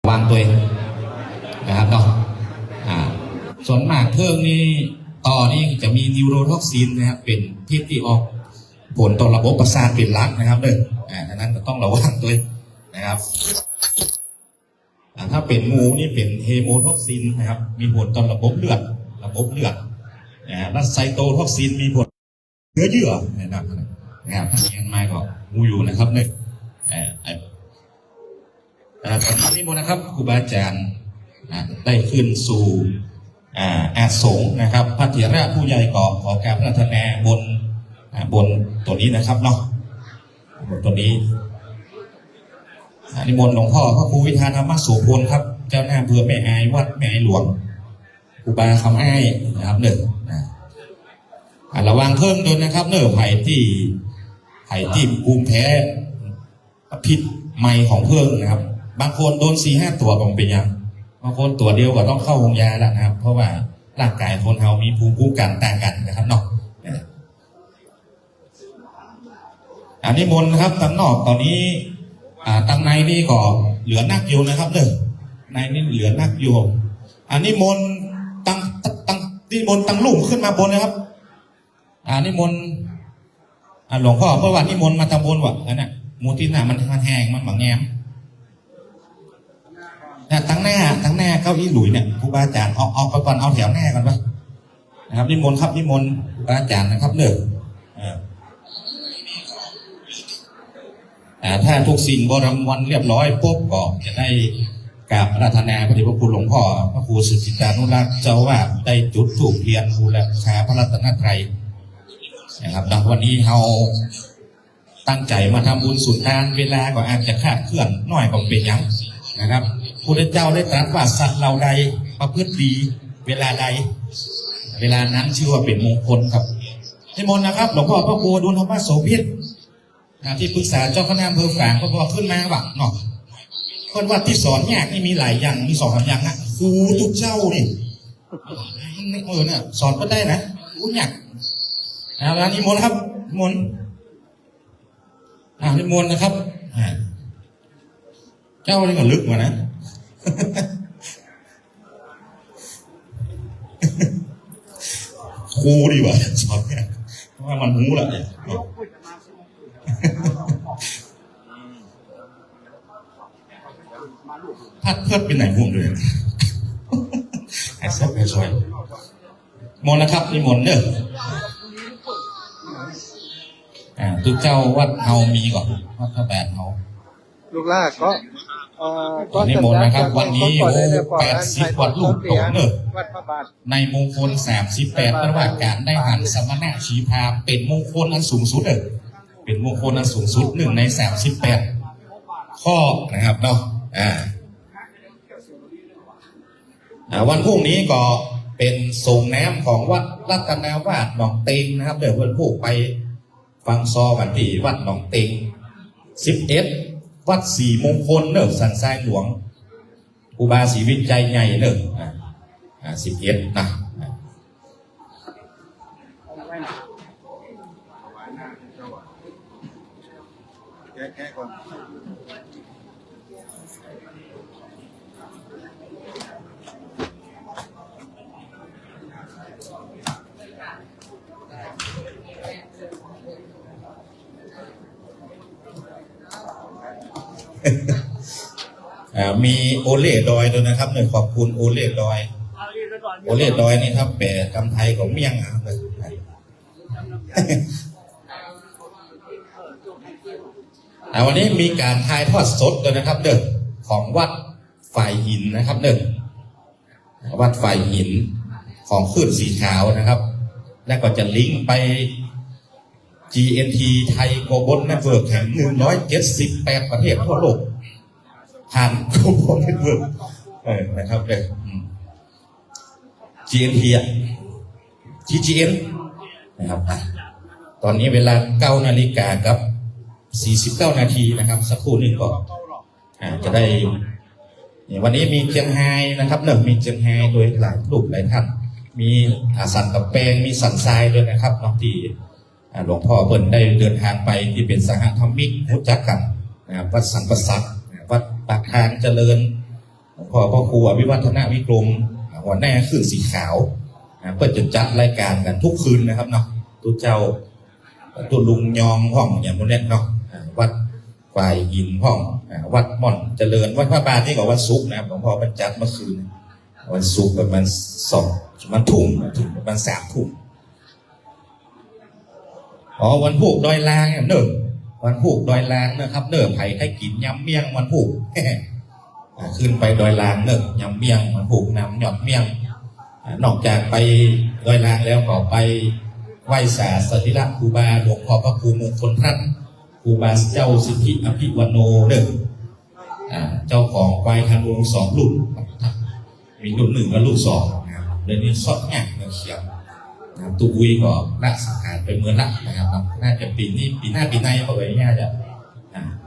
วางตัวเองนะครับเนาะส่วนมากเพิ่งนี่ต่อนี่จะมีนิวโรท็อกซินนะครับเป็นพิษที่ออกผลต่อระบบประสาทเป็นหลักนะครับดังนั้นก็ต้องระวังตัวเองนะครับถ้าเป็นงูนี่เป็นเฮโมท็อกซินนะครับมีผลต่อระบบเลือดและไซโตท็อกซินมีผลเนื้อเยื่อนะครับถ้าเรียนมาก็งูอยู่นะครับตอนนี้โมนะครับครูบาอาจารย์ได้ขึ้นสู่อาสงนะครับพระเถระผู้ใหญ่ขอการพัฒนาบนตัวนี้นะครับเนาะบนตัวนี้นิมนต์หลวงพ่อพระครูวิธานธรรมโสพลครับเจ้าหน้าอำเภอแม่อายวัดแม่อายหลวงครูบาคำอ้ายนะครับระวังเพิ่มด้วยนะครับไผ่ที่ภูมิแพ้พิษไมของเพิ่งนะครับบางคนโดน4-5 ตัวก็เป็นอย่างบางคนตัวเดียวก็ต้องเข้าโรงยาแล้วนะครับเพราะว่าร่างกายคนเรามีภูมิคุ้มกันต่างกันนะครับเนาะนิมนต์นะครับตั้งนอกตอนนี้ตั้งในนี่ก็เหลือนักอยู่นะครับในนี่เหลือนักอยู่นิมนต์ตั้งลุ่มขึ้นมาบนนะครับนิมนต์หลวงพ่อเพราะว่านิมนต์มาทำบนว่ะอันนี้มูที่หน้ามันแห้งมันหมักแง้มตั้งหน้าเก้าอี้หลุยเนี่ยครูบาอาจารย์เอาไปก่อนเอาแถวหน้าก่อนไปนะครับนิมนต์ครับนิมนต์ครูบาอาจารย์นะครับถ้าทุกสิ่งบริวารเรียบร้อยปุ๊บก็จะได้กราบอาราธนาพระเดชพระคุณหลวงพ่อพระครูสุจิตานุรักษ์เจ้าว่าได้จุดธูปเทียนบูชาพระรัตนตรัยนะครับดังวันนี้เราตั้งใจมาทำบุญสุนทานเวลาก็อาจจะขาดเคลื่อนน้อยก็เป็นอย่างนะครับพระเจ้าได้ตรัสว่าสัตว์เราใดประพฤติดีเวลาใดเวลานั้นชื่อว่าเป็นมงคลครับนิมนต์นะครับหลวงพ่อพระครูดุลธรรมโสภิตที่ปรึกษาเจ้าคณะอำเภอฝางก็พอขึ้นมาว่าเนาะคนวัดที่สอนยากนี่มีหลายอย่างมี2-3อย่างนะครูทุกเจ้านี่เนี่ยสอนก็ได้นะรู้ยากแล้วนิมนต์ครับนิมนต์นิมนต์นะครับเจ้านี่ก็ลึกมานะครูดีกว่าสอนเนี่ยเพราะว่ามันหูละพัดเพิ่มเป็นไหนห่วงเลยไอ้เซ็ตไอ้ซอยมนต์นะครับนิมนต์ทุกเจ้าวัดเฮามีก่อนวัดพระแบดเฮาลูกลากก็นิมนต์นะครับวันนี้80 วัดลูกโตในมงคล38ประวัติการได้หันสมณะชีพามเป็นมงคลอันสูงสุดเป็นมงคลอันสูงสุด1 ใน 38 ข้อนะครับเนาะวันพรุ่งนี้ก็เป็นส่งน้ำของวัดรัตนาวาสหนองเต็งนะครับเดี๋ยววันพรุ่งไปฟังซอวันที่วัดหนองเต็ง11วัด4 มงคลสันทรายหลวงครูบาศรีวิจัยใหญ่11นะแค่ก่อนมีโอเล่ดอยด้วยนะครับขอบคุณโอเล่ดอยนี่ครับแปลคำไทยของเมียงเลยวันนี้มีการถ่ายทอดสดด้วยนะครับของวัดฝ่ายหินนะครับวัดฝ่ายหินของคลื่นสีขาวนะครับและก็จะลิงก์ไป GNT ไทยโกลบอลเน็ตเวิร์กแห่ง178 ประเทศทั่วโลกผ่านโกลบอลเน็ตเวิร์กนะครับGNT GGN นะครับตอนนี้เวลา 9 นาฬิกาครับ49 นาทีนะครับสักครู่หนึ่งก็จะได้วันนี้มีเจียงไฮ้นะครับมีเจียงไฮ้โดยหลายรูปหลายท่านมีสันกับแปงมีสันทรายด้วยนะครับน้องที่หลวงพ่อเพิ่นได้เดินทางไปที่เป็นสหธรรมิกรู้จักกันวัดสันประสักวัดปากทางเจริญ พอพ่อครูอภิวัฒนาวิกรมหัวหน้าขึ้นสีขาวเพื่อจะจัดรายการกันทุกคืนนะครับเนาะตุเจ้าตุลุงยองห้องอย่างโมเดลเนาะวัดฝ่ายหินห้องวัดม่อนเจริญวัดพระบาทนี่ก็วันศุกร์นะครับหลวงพ่อบรรจัดเมื่อคืนวันศุกร์ประมาณทุ่มถึงประมาณ3 ทุ่มวันผูกดอยลางเนี่ยวันผูกดอยลางนะครับไผ่ให้กินยำเมี่ยงวันผูกขึ้นไปดอยลางยำเมี่ยงวันผูกน้ำหยอดเมี่ยงนอกจากไปดอยลางแล้วก็ไปไหว้สาสรีระครูบาหลวงพ่อพระครูมงคลท่านครูบาเจ้าสิทธิอภิวันโนเจ้าของควายธนู2 รุ่นมีรุ่น 1กับรุ่น 2นะครับเดี๋ยวนี้สดแง่เขียวตุกุยก็ละสังขารไปเมื่อละนะครับน่าจะปีหน้าเอาไว้น่าจะ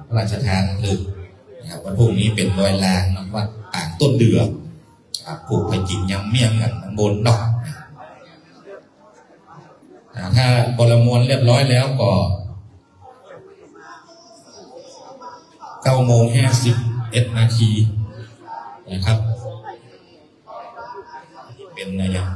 พระราชทานเลยนะครับวันพรุ่งนี้เป็นดอยลางวัดอ่างต้นเดือปลูกไปกินยำเมี่ยงกันบนดอกถ้าบรมวลเรียบร้อยแล้วก็9:51 นาทีนะครับเป็นไงยัง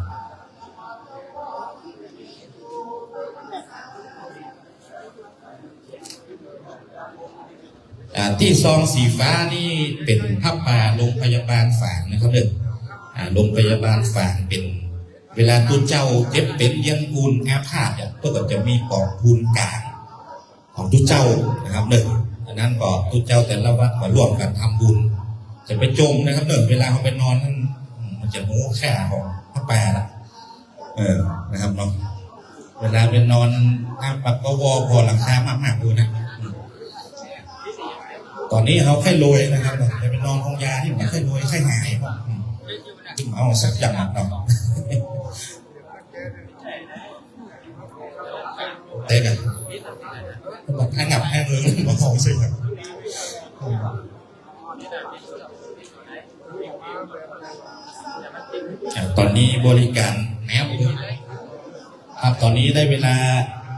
ที่ซองสีฟ้านี่เป็นผ้าป่าโรงพยาบาลฝางนะครับโรงพยาบาลฝางเป็นเวลาตัวเจ้าเจ็บเป็นยังปูนอาพาธเนี่ยก็จะมีปอกปูนกลางของตัวเจ้านะครับอันนั้นก็ตัวเจ้าแต่ละวัดก็ร่วมกันทำบุญจะไปจมนะครับเวลาเขาไปนอนนั่นมันจะหูแค่ของผ้าป่าละนะครับเนาะเวลาไปนอนปักก็วอพอหลังคามากๆดูนะตอนนี้เขาแค่โรยนะครับจะไปนอนห้องยาที่มันแค่โรยแค่หายจึงเอาสักอย่างเนาะเต้กันบอกให้งับให้เลยมาของสิตอนนี้บริการแนบครับตอนนี้ได้เวลา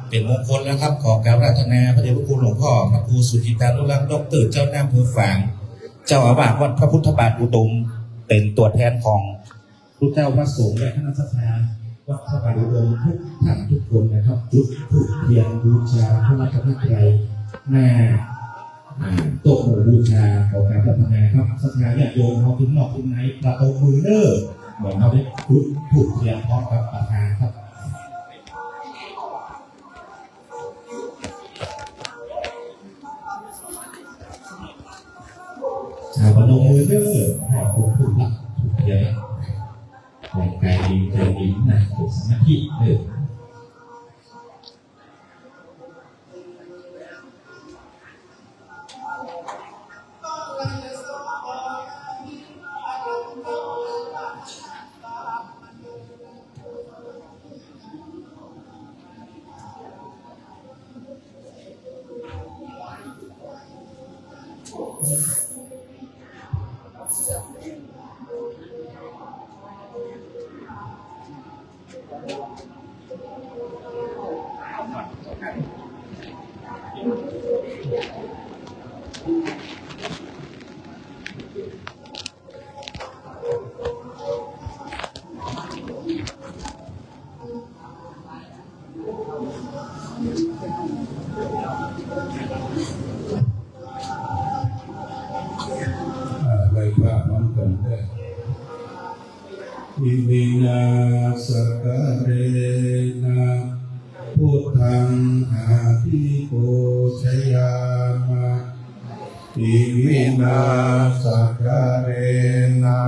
เป็นมงคลแล้วครับขอกราบราชนาพระเดชพระคุณหลวงพ่อพระครูสุธิตานุรักษ์ดร.เจ้าหน้าอำเภอฝางเจ้าอาวาสวัดพระพุทธบาทอุดมเป็นตัวแทนของทุกเจ้าพระสงฆ์และคณะสัตยาวัดพระบาทอุดมทุกท่านทุกคนนะครับจุดธูปเทียนบูชาพระรัตนตรัยหน้าโต๊ะหมู่บูชาขอกราบราชนาครับสัตยาญาติโยมเขาถึงนอกถึงไหนประตูมือเหมือนเขาได้จุดธูปเทียนพร้อมกับประธานครับพนมมือให้ผมพูดละเยอะแต่กายดีใจดีนะเป็นสมาธิใบพระมันกันได้อิมินาสการเรนะพุทธังอาภิปูชยามะอิมินาสการเรนะ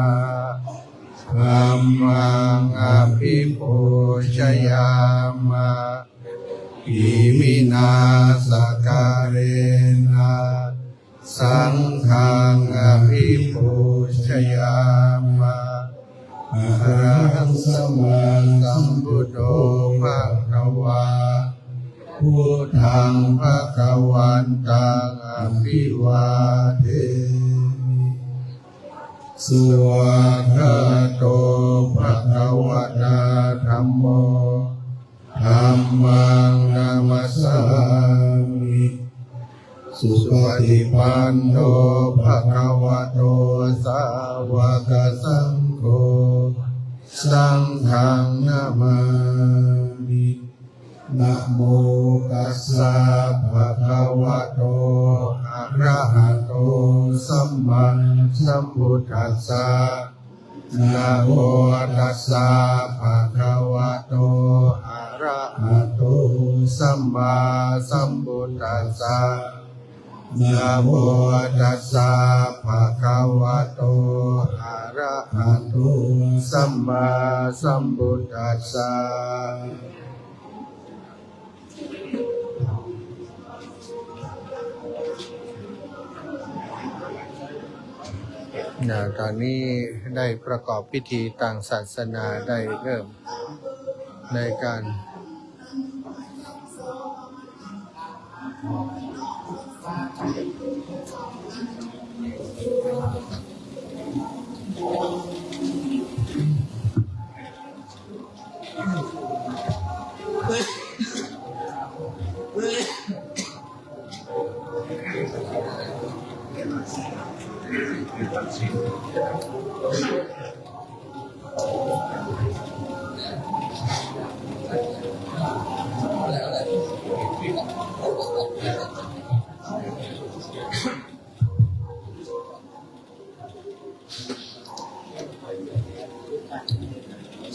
ธัมมังอาภิปูชยามะอิมินาสการเรนะสังฆังอภิปูชยามะอะระหังสัมมาสัมพุทโธภะคะวาพุทธังภะคะวันตังอภิวาเทมิสุวัคโตภะคะวะตาธัมโมธัมมังนามัสสามิสุปฏิปันโนภะคะวะโตสา วะกะสังโฆสังฆังนามามินะโมตัสสะภะคะวะโตอะระหะโตสัมมาสัมพุทธัสสะนะโมตัสสะภะคะวะโตอะระหะโตสัมมาสัมพุทธัสสะนะโมตัสสะภะคะวะโตอะระหะโตสัมมาสัมพุทธัสสะตอนนี้ได้ประกอบพิธีทางศาสนาได้เริ่มในการ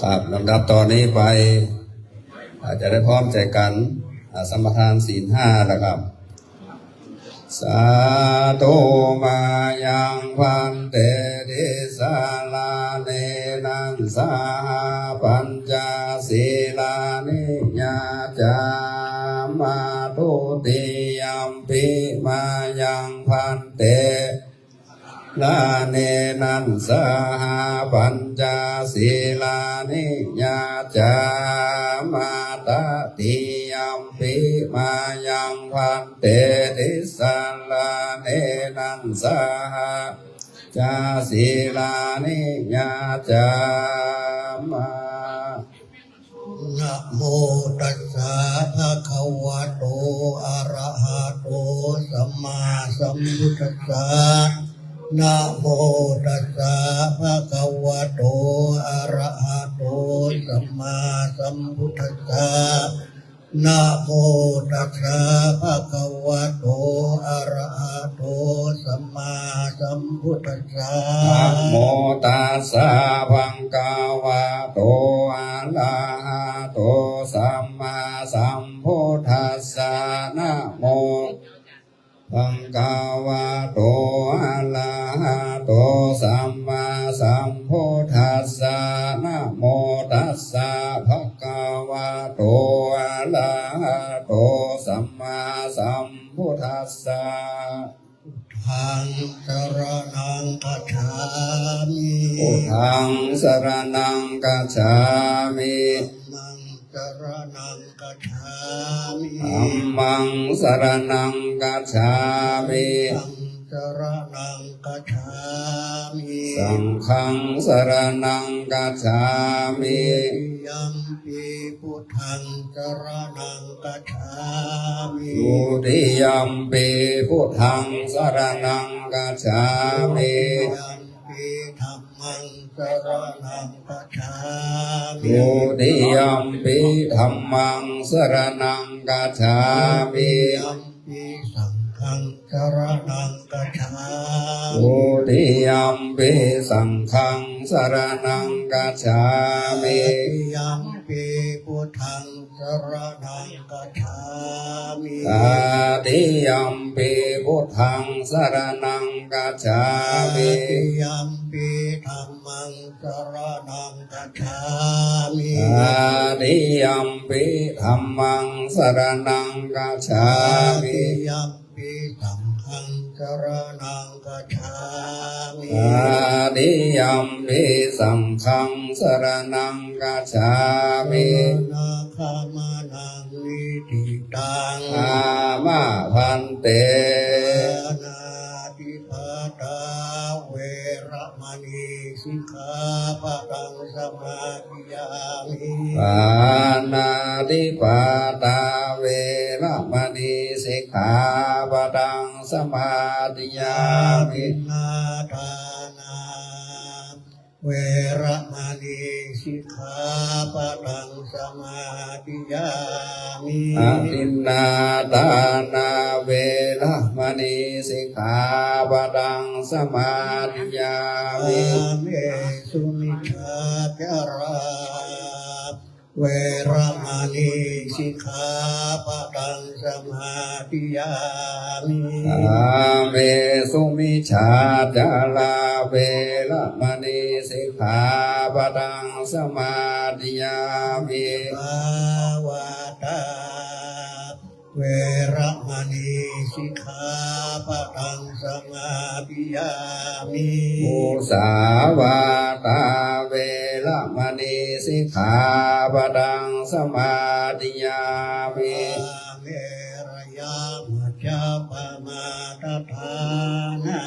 ครับลำดับตอนนี้ไปอาจจะได้พร้อมใจกันสัมปทานศีลห้าแล้วครับสาธุมายังพันเตติสาลาเนนังสาปัญจศีลานิยาจามาตุติยัมปิมายังพันเตลาเนนันสหปัญจศีลานิยาจามาตติยัมปิมายังพันเตติสาลาเนนันสหจาศีลานิยาจามานะโมตัสสะภะคะวะโตอะระหะโตสัมมาสัมพุทธัสสะนะโมตัสสะภะคะวะโตอะระหะโตสัมมาสัมพุทธัสสะนะโมตัสสะภะคะวะโตอะระหะโตสัมมาสัมพุทธัสสะนะโมตัสสะภะคะวะโตอะระหะโตสัมมาสัมพุทธัสสะนะโมภะคะวะโตอะระหะโตสัมมาสัมพุทธัสสะนะโมตัสสะภะคะวะโตอะระหะโตสัมมาสัมพุทธัสสะทางสรณังกัจฉามิพุทธังสรณังกัจฉามิมังสรณังกัจฉามิธัมมังสรณังกัจฉามิสรณังกัจฉามิสังฆังสรณังกัจฉามิยัมปิพุทธังสรณังกัจฉามิทุติยัมปิพุทธังสรณังกัจฉามิยัมปิธัมมังสรณังกัจฉามิทุติยัมปิธัมมังสรณังกัจฉามิยัมปิสังฆังสรณังกัจฉามิทุติยัมปิสังฆังสรณังกัจฉามิยัมปิพุทธังสรณังกัจฉามิตติยัมปิพุทธังสรณังกัจฉามิตติยัมปิธัมมังสรณังกัจฉามิตติยัมปิธัมมังสรณังกัจฉามิยัมปิสังฆังสรณังกัจฉามิตติยัมปิสังฆังสรณังกัจฉามินาคามานังวิธิตังอามาพันเตนาติปาตาเวระมณีสิกขาปะทังสมาธิยามิปานาติปาตาเวระมณีสิกขาปะทังสมาธิยามินาทานา เวระมณีสิกขาปะทังสมาธิยามิ อทินนาทานาเวระมณีสิกขาปะทังสมาธิยามิ อาเมสุมิชาจาราเวระมณีสิกขาปะทังสมาธิยามิ อาเมสุมิชาจาลาเวระมณีสิกขาปะทังสมาธิยามิ ภาวะตาเวระมณีสิกขาปะทังสมาธิยามิ มุสาวาตาเวระมณีสิกขาปะทังสมาธิยามิ อาเมรยามะจาปมาตฐานา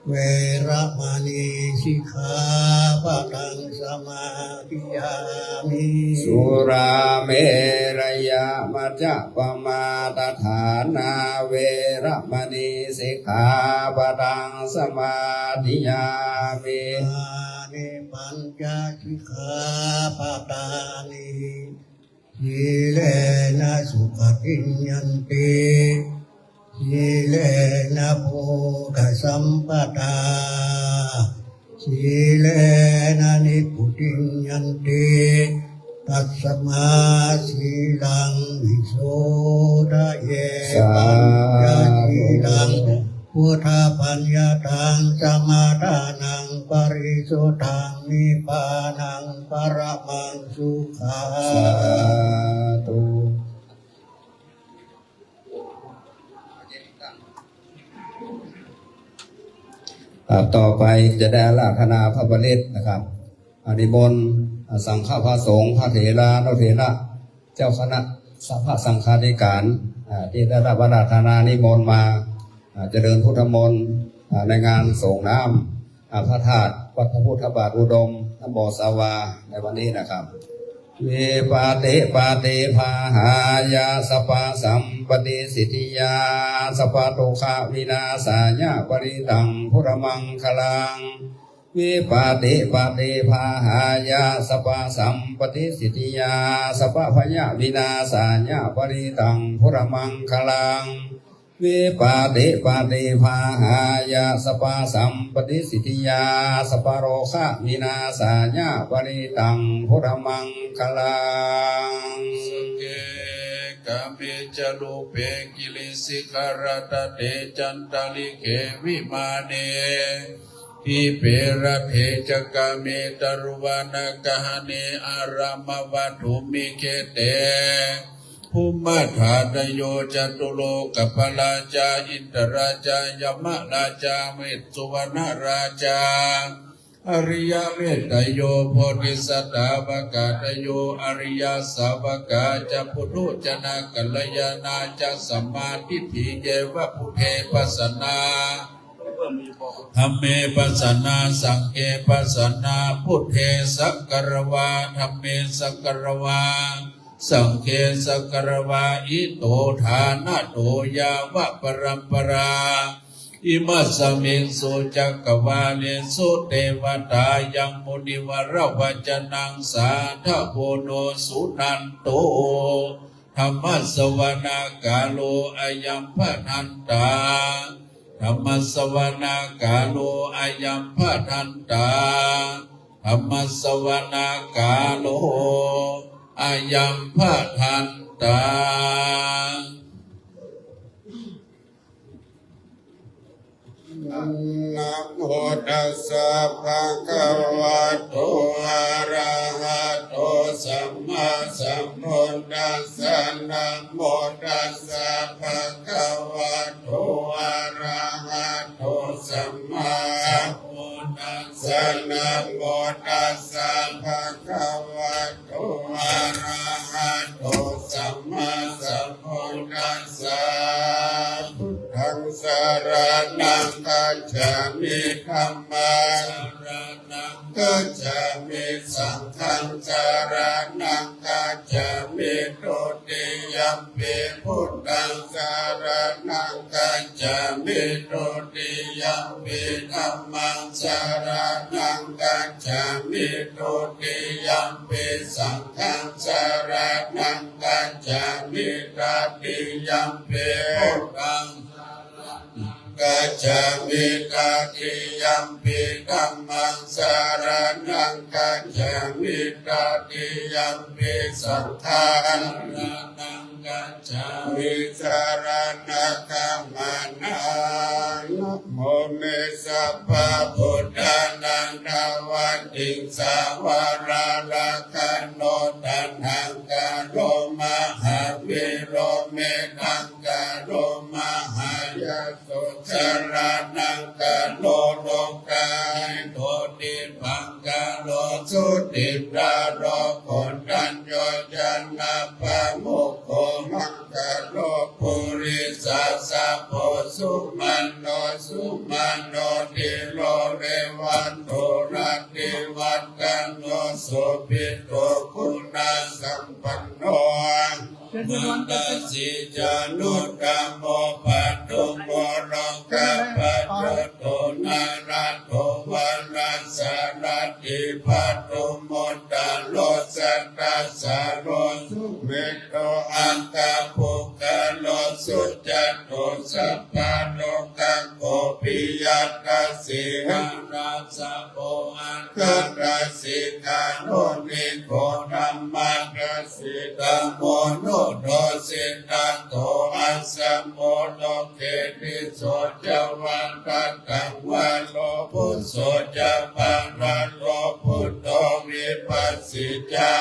เวระมณีสิกขาปะทังสมาธิยามิ สุราเมรยามัจจปมาตฐานาเวระมณีสิกขาปะทังสมาธิยามิ อานิปัญจสิกขาปะทานิสีเลนะสุขติญญันติสีเลนะโภคสัมปทาสีเลนะนิพพุติญญันติตัสสมาสีลังวิโสทะเยปัญญาสีลังพุทธปัญญาตังสมาทานังปริสุทธังนิพพานังปรมังสุขั สาง ธุต่อไปจะได้อาราธนาพระบริตรนะครับอนิมนต์สังฆพระสงฆ์พระเถระนเถระเจ้าคณะสัพพะสังฆาธิการที่ได้รับอาราธนานิมนต์มาเจริญพุทธมนต์ในงานส่งน้ำพระธาตุวัดพระพุทธบาทอุดมน้ำบ่อสาวาในวันนี้นะครับเวปาเตภาหายาสปะสัมปติสิทธิยาสปะโตคาวินาสายาปริตังพุทธมังคลังวิปาเตภาหายาสปะสัมปติสิทธิยาสปะพยาวินาสายาปริตังพุทธมังคลังวิปาเตภาหายาสปะสัมปติสิทธิยาสปะโรคะวินาสายาปริตังพุทธมังคลัง เกกาเมจลุเปกิลิสิกรตเตจันตลิเกวิมาเนทิเประเพจกาเมตรุวานกหเนอารามวัตุมิเคเตภูมิธาตโยจตุโลกปราจาอินทราชายมราชาเมตสุวรรณราชาอริยเมตโยโพธิสัตวกาตโยอริยสาวกาจะพุทธจนะกัลยาณาจะสัมมาทิฏฐิเยวะพุทเทปัสสนาธัมเมปัสสนาสังเฆปัสสนาพุทเทสักกรวาธัมเมสักกรวาสังเฆสักกรวาอิโตฐานะโตยาวะปรัมปราอิมัสสมิงสุจักกวาเลสุเทวตายังมุนิวรวัจนังสาธโพโนสุนันโตธรรมสวนากาโลอายัมพนันตาธรรมสวนากาโลอายัมพนันตาธรรมสวนากาโลอายัมพนันตานะโมตัสสะภะคะวะโตอะระหะโตสัมมาสัมพุทธัสสะนะโมตัสสะภะคะวะโตอะระหะโตสัมมาสัมพุทธัสสะนะโมตัสสะภะคะวะโตอะระหะโตสัมมาสัมพุทธัสสะพุทธังสรณังกัจฉามิธัมมังสรณังกัจฉามิสังฆังสรณังกัจฉามิตุติย มปิพุทธังสารนังกัจจามิตุติยัมปิธัมมังสารนังกัจจามิตุติยัมปิสังฆังสารนังกัจจามิตติยัมปิพุทธังกัจจามิตติยัมปิธัมมังสารนังกัจจามิตติยัมปิสังฆังนังกัจจามิสารนังคัมมานังนะโมเมสัพพะพุทธานังทวัตติสาวาราราคันโนตันหังกาโรมหาวิโรเมตังกาโรมหายาสุสารนังกาโลโลกายโตติปังกาโลสุติปราโรโคตัญโยจันนาปะโมกโคมังกาโลปุริสัสสะโพสุมันโนสุมันโนติโลเรวันโตระติวัตกันโนสุปิโตคุณาสัมปันโนนันตสิจานุตตโมปัตตุโมโรกัปปัจจโตนาราโตวาราสารติปัตตุโมตตโลสัตตสาโรสุเมโตอังคาภูกาโลสุจัตโตสัพพะโลกังโกปิยัตตสิหังราสะโพอังคัตตสิกาโนนิโกธัมมัตสิตัมโมโนโดสิตังโตอัสสะโมโนเกติโสจวันตัตตังวะโลพุโสจะปังวะโลพุทโธวิปัสสิจา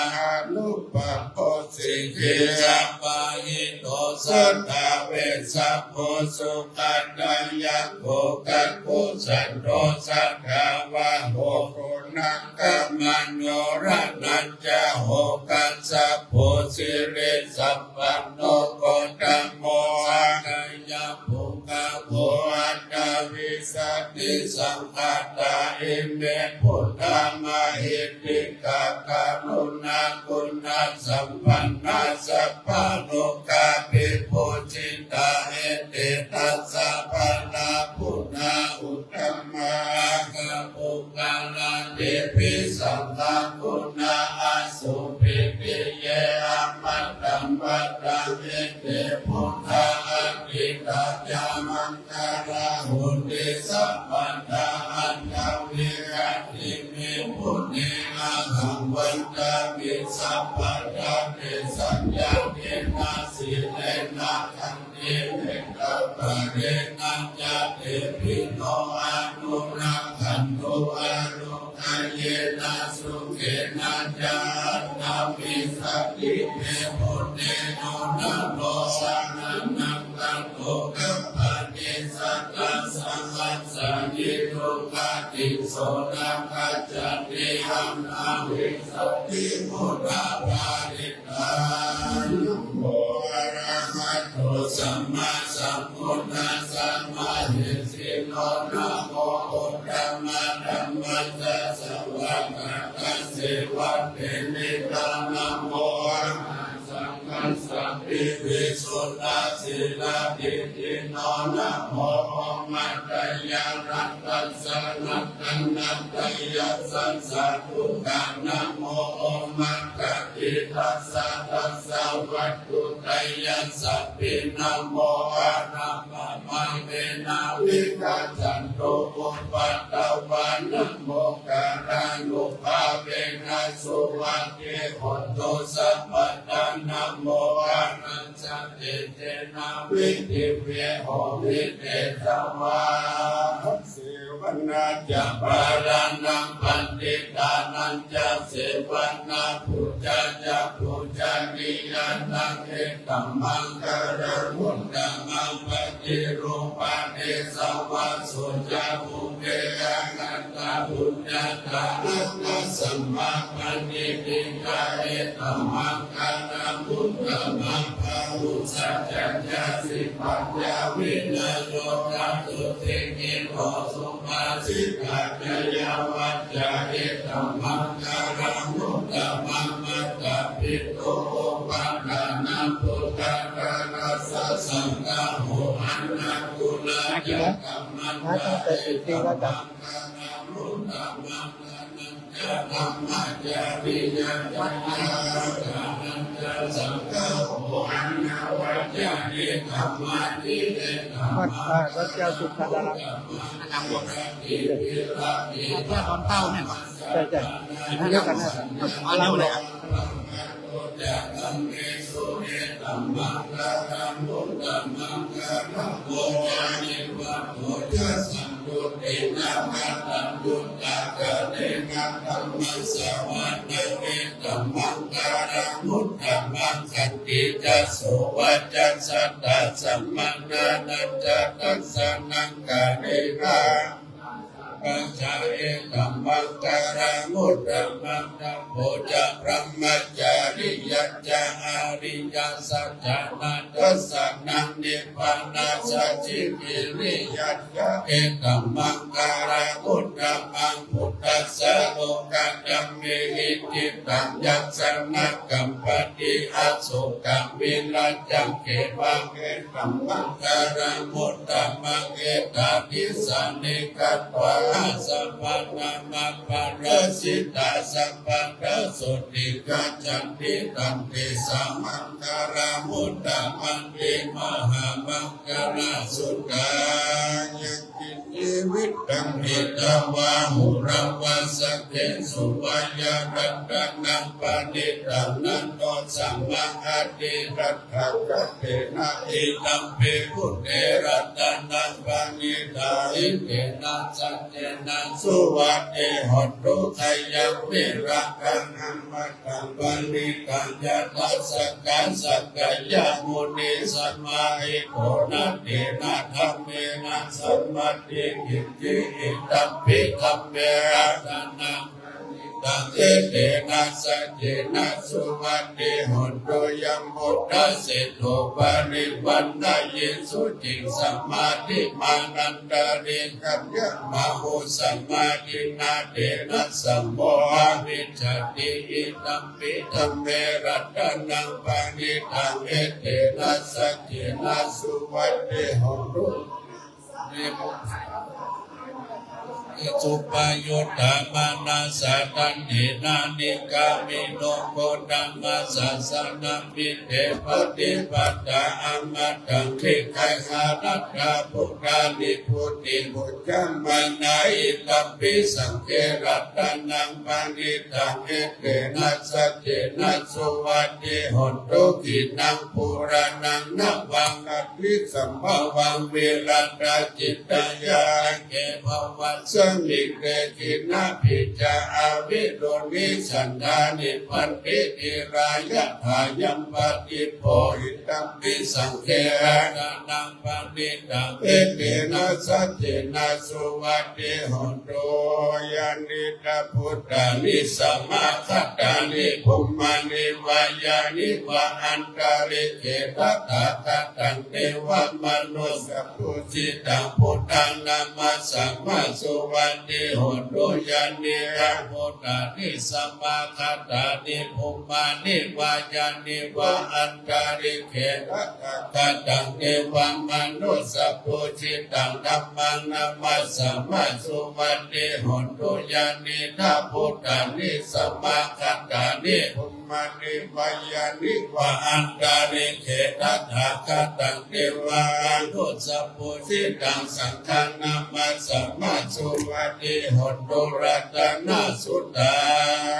นุปโพสิกิสัพพะหิโตสัตตะเวสัพโพสุขันตัญญโกกัสสุสันโตสัทธาวะโหโกนังกัมมันโยระนัญจโหกัสสะโพสิริสัพพันโนโกตัมโมสังฆยาภูกาโภอัตตวิสัตติสังฆาตาอิเมพุทธามาหิติกาการุณาคุณาสัมปันนาสัพพะโลกาภิปุจิตาเอเตตัสสะภะนาพุทธาอุตตมาคาปุกาลาเดปิสัมภาคุณาอาสุภิติเยอามัตตัมปัตตังเอเตพุทธาอัตติตาจามังคาราหุติสัพพันธาอันตวิรัติเมพุทธิอาหังวันตามิสัพพันธาเตสัญญาเทนาสิเลนะคันเตเวกะปะเรนัญญาเตปิโนอนุรักขันโตอรุทะเยนะสุเกนะญาณามิสัตติเมพุทเตโนนะโลสานังนังตังโตกัปปะเนสัตตะสังฆัสสะยิทุกาติโสนังกัจจติหังอาวิสัตติพุทธาภาริตานะโมอะระหะโตสัมมาสัมพุทธัสสะนะหิสิโนนะโมอุตตมะธัมมัสสะสวะกะตัสสิวัตถินิตานะโมอะระหะสัมมาสัมปิวิสุทธัสสิลาภิติโนนะโมมัตตยารัตตัสสะนัตตันนัตตยาสัสสะทุกขานะโมมัตตติทัสสะทัสสะวัตถุตยัสสะปินะโมอะระหะมะเมนะวิกัจจันโตปุปปัตตวานะโมการานุภาเวนะสุวัตถิโหตุสัพพะนะโมอะระจเตเจนะวิทิเวโหวิเตสวาเสวนาจะปารานังปันติตานันจะเสวนาพุทธะจะพุทธะนิยานังเอตัมมังกรมุตตะมังปฏิรูปะเนสวะสุจะภูเกยันันตาพุทธะตานัตสัมมาปันติติกาเอตัมมังกรมุตตะมังภาวุสัจจะญาสิปัญญาวินัยโยตัสสุติกิโตสุมาสิกาจยาวัจจะเอตัมมังกรมุตตะมังมัตตะปิโตปัฏฐานาพุทธะ นะตั้งแต่4 ปีแล้วจ้ะ วัดเจ้าสุขดารักษ์ นำบวชเพื่อตอนเต้าเนี่ย ใช่ใช่เดียวกันนะ มาเร็วเลย สุวัจจัสสะตัสสัมมานานันจะตัสสะนังกะเรนะปัญจเอกัมมังการะมุตตะมังนะโพจะพระมัจจาริยัจจะอาริยสัจจานันตัสสะนังนิพพานาสัจจิกิริยัจจะเอกัมมังการะมุตตะมังพุทธัสสะโลกังยัมเมหิติตังยัสสนะกัมปติอัสสุกัมวิรัจจังเขวังเอกัมมังการะมุตตะมังเอตาทิสันนิกัตวะสัพพะนามาปะระสิตาสัพพะระสุติกัจจันติตันติสัมมังการะมุตตะมังติมหามังการะสุตังยังกิชีวิตตังหิตวาหุระวะสักเขสุวัยยรัตนังปณิตังนันโตสัมมาอาติรัตถกัตเถนะอิตัมปิพุทเทรัตนังปณิตาอิเตนะสัจเจนะสุวัตเตหนตุไทยังวิรักังหัมมัตตังปณิตังยะทัสสะกัสสะกยะมุนีสัมมาอิโกนัตตินะธัมเมนะสัมมาทิกิติอิตัมปิธัมเมระนังตังเอเตนะสัจเจนะสุวัตติหนตุยัมมุตตะเสโทปริวันนายสุจิสัมมาทิมานันตาริกัมยะมะหุสัมมาทินาเตนะสัมโมหวิชติอิตัมปิธัมเมรัตนังปานิตังเอเตนะสัจเจนะสุวัตติหนตุสุปโยธามานาสัตันตินานิกามิโนโคตัมมัสสะสนัมมิเตปฏิปัตตาอัมมัตตังทิไคหารัตถาพุทธานิพุทธิพุทธัมมานาอิตัมปิสังเกรัตนังปานิตังเอเตนะสัจเจนะสุวัตติหนตุกินังปุรานังนับวังอภิสัมภวังเวรัตจิตตายาเกภวัสสมิเกกินาภิจาอาวิโรนิสันดานิพันติอิรายะทายัมปฏิโพหิตัมปิสังเขนะนังปณิตังเอเตนะสัจเจนะสุวัตติหนตุยานิตาพุทธานิสัมมาคัตตานิภูมานิวายานิวะอันตาริเกตัตถาคตังเทวมนุสสปุจิตังพุทธังนามาสัมมาสุวัตติหนตุยานิระพุทธานิสัมมาคัตตานิภูมานิวายานิวะอันตาริเกตัตถาคตังเทวมนุสสปุจิตังธัมมังนามาสัมมาสุวัตติหนตุยานิระพุทธานิสัมมาคัตตานิภูมานิวายานิวะอันตาริเกตัตถาคตังเทวมนุสสปุจิตังสังฆนามาสัมมาสุวัตติหนตุรัตนาสุตั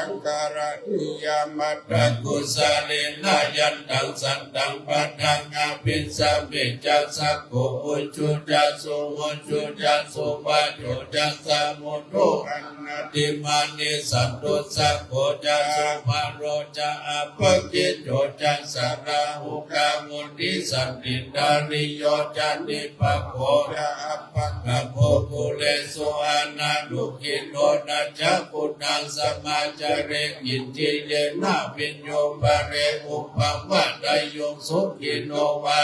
งการะนิยามัตตกุสาเลนะยันตังสันตังปัฏฐังอภิสัมมิจัสสะโกอุจุจัสสุอุจุจัสสุวัจจุจัสสะมุตโตอันนติมานิสันตุสักโกจัสสุภาโรจะอัปปกิจโจจัสสะราหุกามุนิสันติดาริโยจันติปะโคจะอัปปะกะโพกุเลสุอานาลุกิโนนะจักขุนังสมาจาเรกินจิเยนะปิญโยปะเรอุปปะวะไดโยสุกิโนวา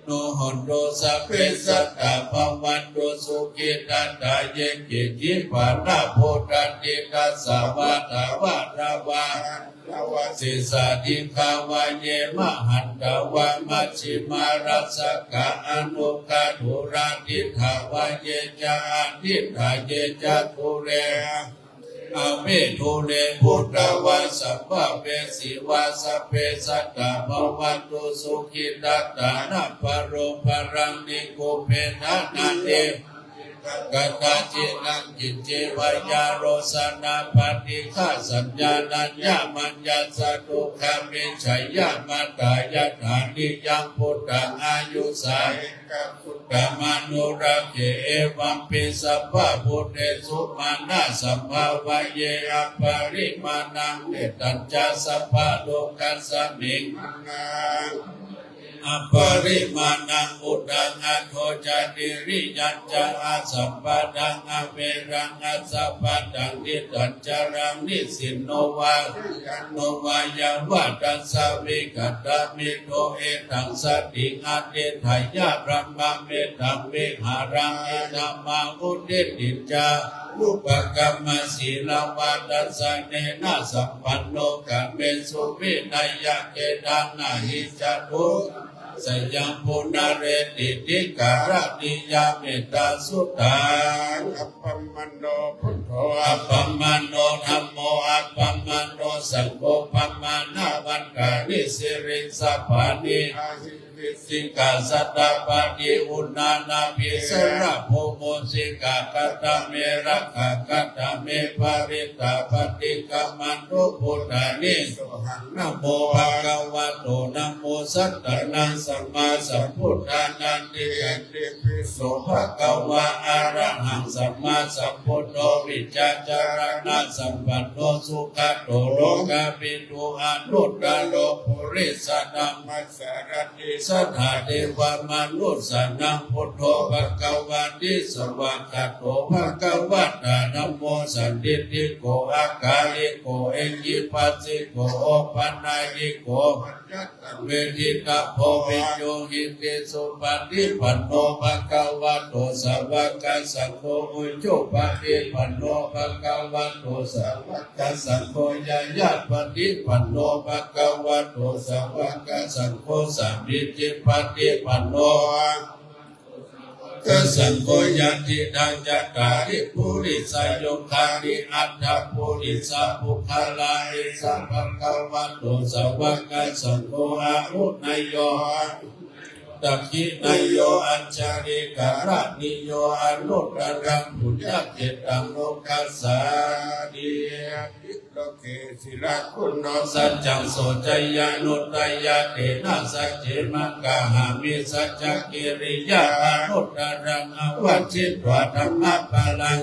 โน หนโตสัพเพสัตตาภวันโตสุขิตันตาเยกิจิปานาโพธันติตัสสะวะตาวะระวะสิสาติขาวะเยมหันตวะมัชฌิมารัสสะกะอนุกาธุราติถาวะเยจาทิฏฐาเยจาตุเรอเมตุเรพุทธวาสัพพะเวสีวาสัพเพสัตตาภวันตุสุขิตัตตานะปะโรปะรังนิโกเปนะนาเตกตาจินังกิจเจวายาโรสนาปฏิฆาสัญญานัญญามัญญาสตุคามิชัยยามาตายาฐานิยังพุทธังอายุสายกามานุรักเขเอวัมปิสัพพะพุทธสุมาณาสัมภาวะเยอปาริมาณังเนตัญจาสัพพะโลกัสสมิงอปริมาณังอุดังอัโทจาติริยัญจาอาสัมปะดังอเวรังอาสัพพะดังนิตัญจารังนิสินโนวาโนวายังวัตัสสะวิกัตตมิโตเอตังสติอาเตถายารัมมาเมตังเวหารังเอตัมมาอุเดติจาลูปกรรมศีลวัตัสสะเนนะสัมปันโนกะเมสุวินัยเกตังนาหิจตุสยังปุณเรติติการะติยาเมตตาสุตังอัปปมันโนพุทโธอัปปมันโนธัมโมอัปปมันโนสังโฆปัมมานาวันกานิสิริสัพพานิสิกาสัตตปะติอุณานาภิสระโพโมสิกากัตตะเมระกะกัตตะเมภริตาปฏิกัมมันโตพุทธานินะโมภะคะวะโตนะโมสัตตะนังสัมมาสัมพุทธานันติปิโสภะคะวะอะระหังสัมมาสัมพุทโธวิจาจารณะสัมปันโนสุขโตโลกาภิตุอนุตตโรปุริสนัมมัสสรติสัทธาเทวมนุษย์สนังพุทโธภะคะวะติสวะคโตภะคะวะตานะโมสันติติโกอากาลิโกเอหิปัสสิโกโอปันนายิโกเวทิตาโพวิโยหิติสุปฏิปันโนภะคะวะโตสาวกสังโฆอุจุปฏิปันโนภะคะวะโตสาวกสังโฆญาญาปฏิปันโนภะคะวะโตสาวกสังโฆสัมมิจิปฏิปันโนกสังโฆยันติดังจัตตาริปุริสายกขานิอัตถปุริสาภุคลาหิสัพพะคะวะโตสาวกสังโฆอาหุนายโยตักขินายโยอัญชาริการะนิโยอนุตตรังพุทธเจตังโลกัสสาดิโลเกศิระคุณโนสัจจังโสจยานุตตยาเตนะสัจเจมังกะหามิสัจจกิริยาอนุตตรังอวัชชิตวธรรมะพลัง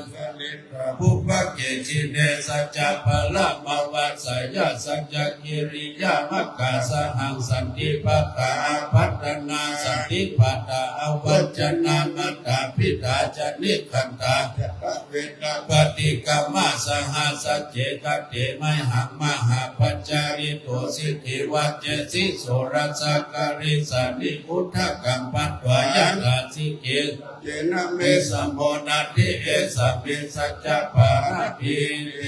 ภูปะเกจิเนสัจจะพละมวัสสยาสัจจกิริยามัคคาสหังสันติปัฏฐาพัฒนาสันติปัฏฐาอวัจจนามัตตาพิตาจนิคันตาเวทปฏิกรรมสหสัจเจกเตมหังมหาปัจจาริโตสิทธิวัจเจสิโสรัสการิสานิพุทธกัมปัตวายาราสิเกเจนะเมสัมโพนาทิเอสัพเพสัจจะปาราภิเต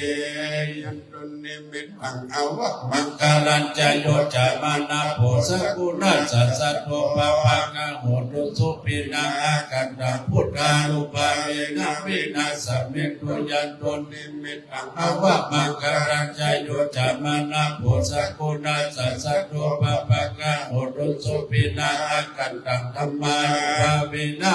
ยันตุนิมิตตังอวะมังคาลัญจโยจามานาโพสกุณาสัสสะโตปะปะกะโหตุสุปินังอาคันตังพุทธานุภาเวนะวินาสเมตุยันตุนิมิตตังอวะมังคาลัญจโยจามานาโพสกุณาสัสสะโตปะปะกะโหตุสุปินังอาคันตังธัมมานุภาเวนะ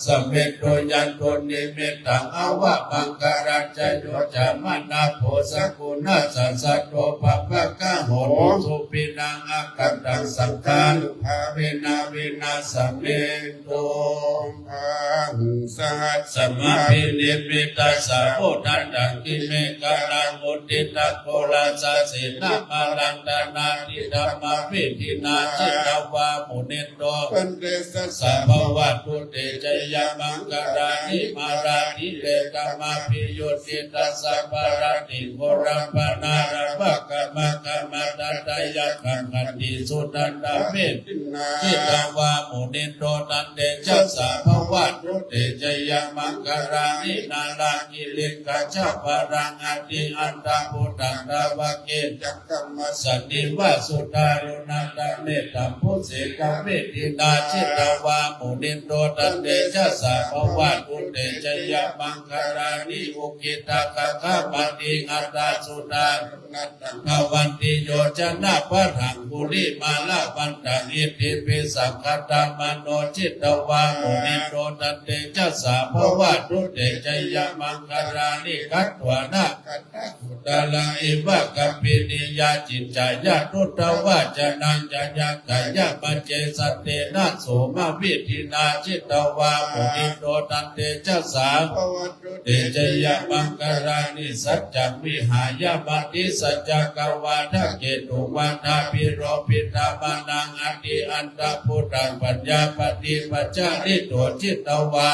สเมโตยันโตนิเมตังอวะมังคารัญจโยจามานาโพสกุณาสัสสะโตปะปะกะโหตุสุปินังอาคันตังสังฆานุภาเวนะเวนะสเมโตพังสัจสมาภินิมิตาสะโพธันตังกิเมกะลังมุติตะโกลาสะเสนามาลังตานาทิธัมมาวิธินาจิตวามุนิโตปันเตสัพพวัตตุเตจยมังคารานิมารานิเลกามาพิโยติตัสสะปาราติโกรัมปนาระภะกะมะกะมะตัตยะ กังกันติสุตันตเมตินาจิตวามุนิโตตันเตจัสสะภวัตุเตจยมังคารานินาลากิลิกัจฉปารังอติอันตาพุทธังดาวะเกจักกัมมสติวาสุตารุณันตเมตตาพุเสกเวทินาจิตวามุนิโตตันเตจัสสะภวัตุเตจยมังคารานิอุกิตากะคะปฏิอัตตาสุตาภวันติโยชนะปะหังปุริมาลาปันตังอิติปิสังคตามโนจิตวามุนิโตตันเตจัสสะภวัตุเตจยมังคารานิกัตวานะตาลังอิวะกัปปินิยาจิตจายะตุตวะจนังจายะกายะปัจเจสเตนะโสมวิธินาจิตวามุนิโตตันเตจัสสะเตจยมังคารานิสัจจวิหายมติสัจจกวาทเกตุวัฏาปิโรปิตามานังอติอันตพุทธังปัญญาปฏิปัจจาริโตจิตวา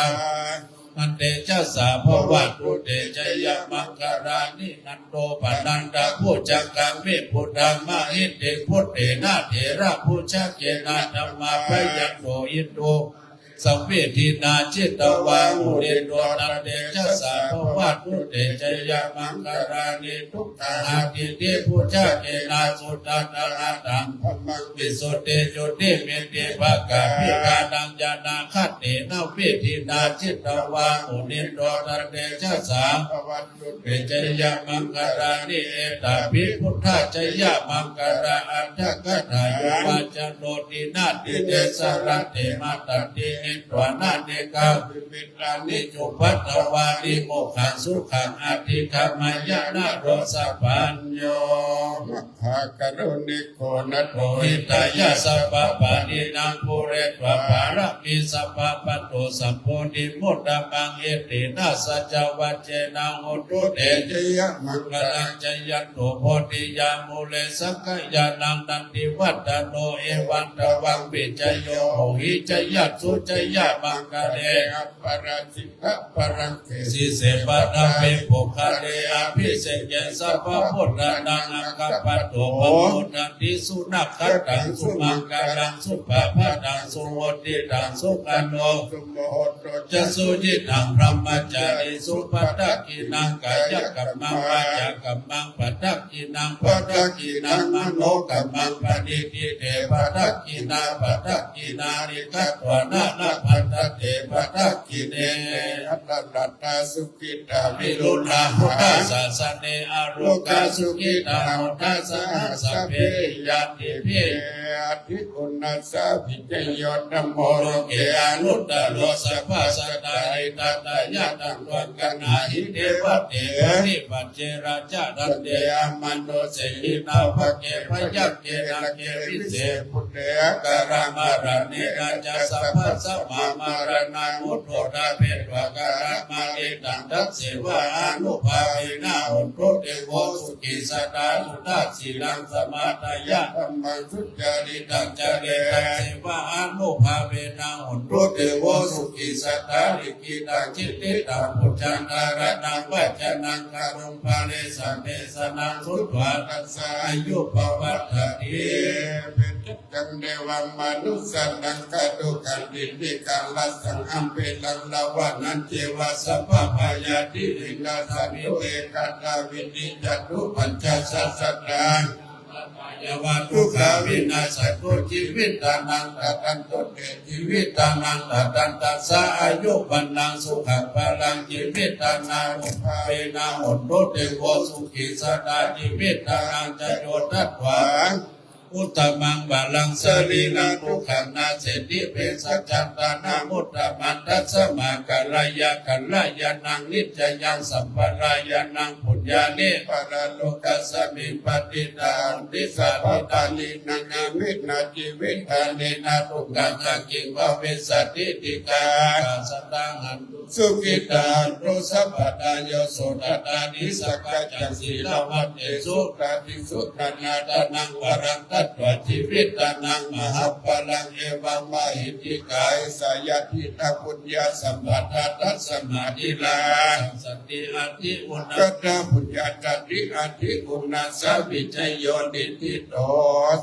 อันเตจัสสะภวัตุเตจยมังคารานินันโตปนันตาพุจักกังเมพุทธังมหิเตพุทเตนะเถระพุชเกนะธรรมาปยันโตอินโตสัมเวทินาจิตวามุนิโตตันเตจัสสะภวัตุเตจยมังคารานิทุกขาติเตพุชเกนะสุตตะตังวิสุทธิจุติเมติภะกะพิกานังญาณาคัตเตนะเวทินาจิตวามุนิโตตันเตจัสสะภวัตุเตจยมังคารานิเอตปิพุทธจยมังคาราอัตถกถายุวัจโนตินาติเดสระเตมาตติตัวนาเนกาวิตานิจุปัตตวานิโมขังสุขังอธิธรรมยานาโรสปัญโยมหากรุณิโกนัตโตหิตายาสัพพะปานินังปุเรตวะภารมิสัพพะปัตโตสัมโพธิมุตตะมังเอตินาสัจวัจเจนังอุตุเตจยมังคลังจยันโตโพธิยามุเลสังฆยานังนันติวัตตโนเอวันตวังปิจโยโหหิจยัตสุจยมังคเดปราชิตปรังเกสิเสปะนาเมปุคเดอภิเสกเยสัพพะพุทธนังอังคปัตโตปมุตตังติสุนักขัตตังสุมังคลังสุปะพะตังสุโหติตังสุขันโนสุโมโหโตจะสุจิตังพรหมจาริสุปัตตกินังกายกัมมังวาจากัมมังปัตตกินังปัตตกินังมโนกัมมังปฏิทิเตปัตตกินาปัตตกินานิกัตวานานาปัตตเตปัตตกิเนอัตตตาสุกิตาวิรุณาหุตาสาสเนอรุกาสุกิตาหุตาสหัสสะเพยันติเพอธิคุณัสสะภิเจโยธัมโมโลเกอนุตตโลสัพพะสัตตาริตตายะตังตวังกนาหิเทวะเตริปัจเจราจาดันเตอมันโนเสหินาภเกพยักเกนะเกวิเศพุทเตกรามารานิราจาสัพพะสัมมามารานามุตโตตาเพตวะการามาเอตังทัสเสวะอนุภาเวนะอุตโตเตโวสุขิสัตตาสุตัสสิลังสมาทายะธัมมังสุจาริตังจาเรตังเสวะอนุภาเวนะอุตโตเตโวสุขิสัตตาลิกิตังจิตติตังพุทธังธารนังวัจนังคารุภาเรสันเทสนังสุตวาตัสสะอายุปวัตติจังเดวังมนุสสังกตุกันดินิกังลัสสังอัมเปตังลาวานันเจวะสัพพะพายาติอินทาสมิเวกัตตาวินิจตุปัญจสัสสะตังยาวาทุขาวินาศตุชีวิตานังตันตุเตชีวิตานังตันตัสสะอายุปันนังสุขพลังชีวิตานังอุปาเวนะอุตโตเตโวสุขิสัตตาชีวิตานังจโยตัตถวาอุตตมังบาลังสรีนังทุกขังนาเสติเปสัจจันตานามุตตมันตัสสมากัลยากัลยานังนิจยังสัมปรายานังปุญญาเนปะระโลกัสสมิปฏิตาติสาวิตานินังอามินาจิวิตานินาทุกขังจักิงวะเวสติติกาสัตตังหันสุขิตารุสัพพตาโยสุตตานิสักกัจจสีลาวัตเตสุตติสุตนาตานังวรังตัตวชีวิตานังมหาพลังเอวังมหิติกายสายทิตาปุญญาสัมปทาตัสสมาธิลาสติอธิอุณกัตถ ปุญญาจติอาทิกุณาสาวิจโยนิติโต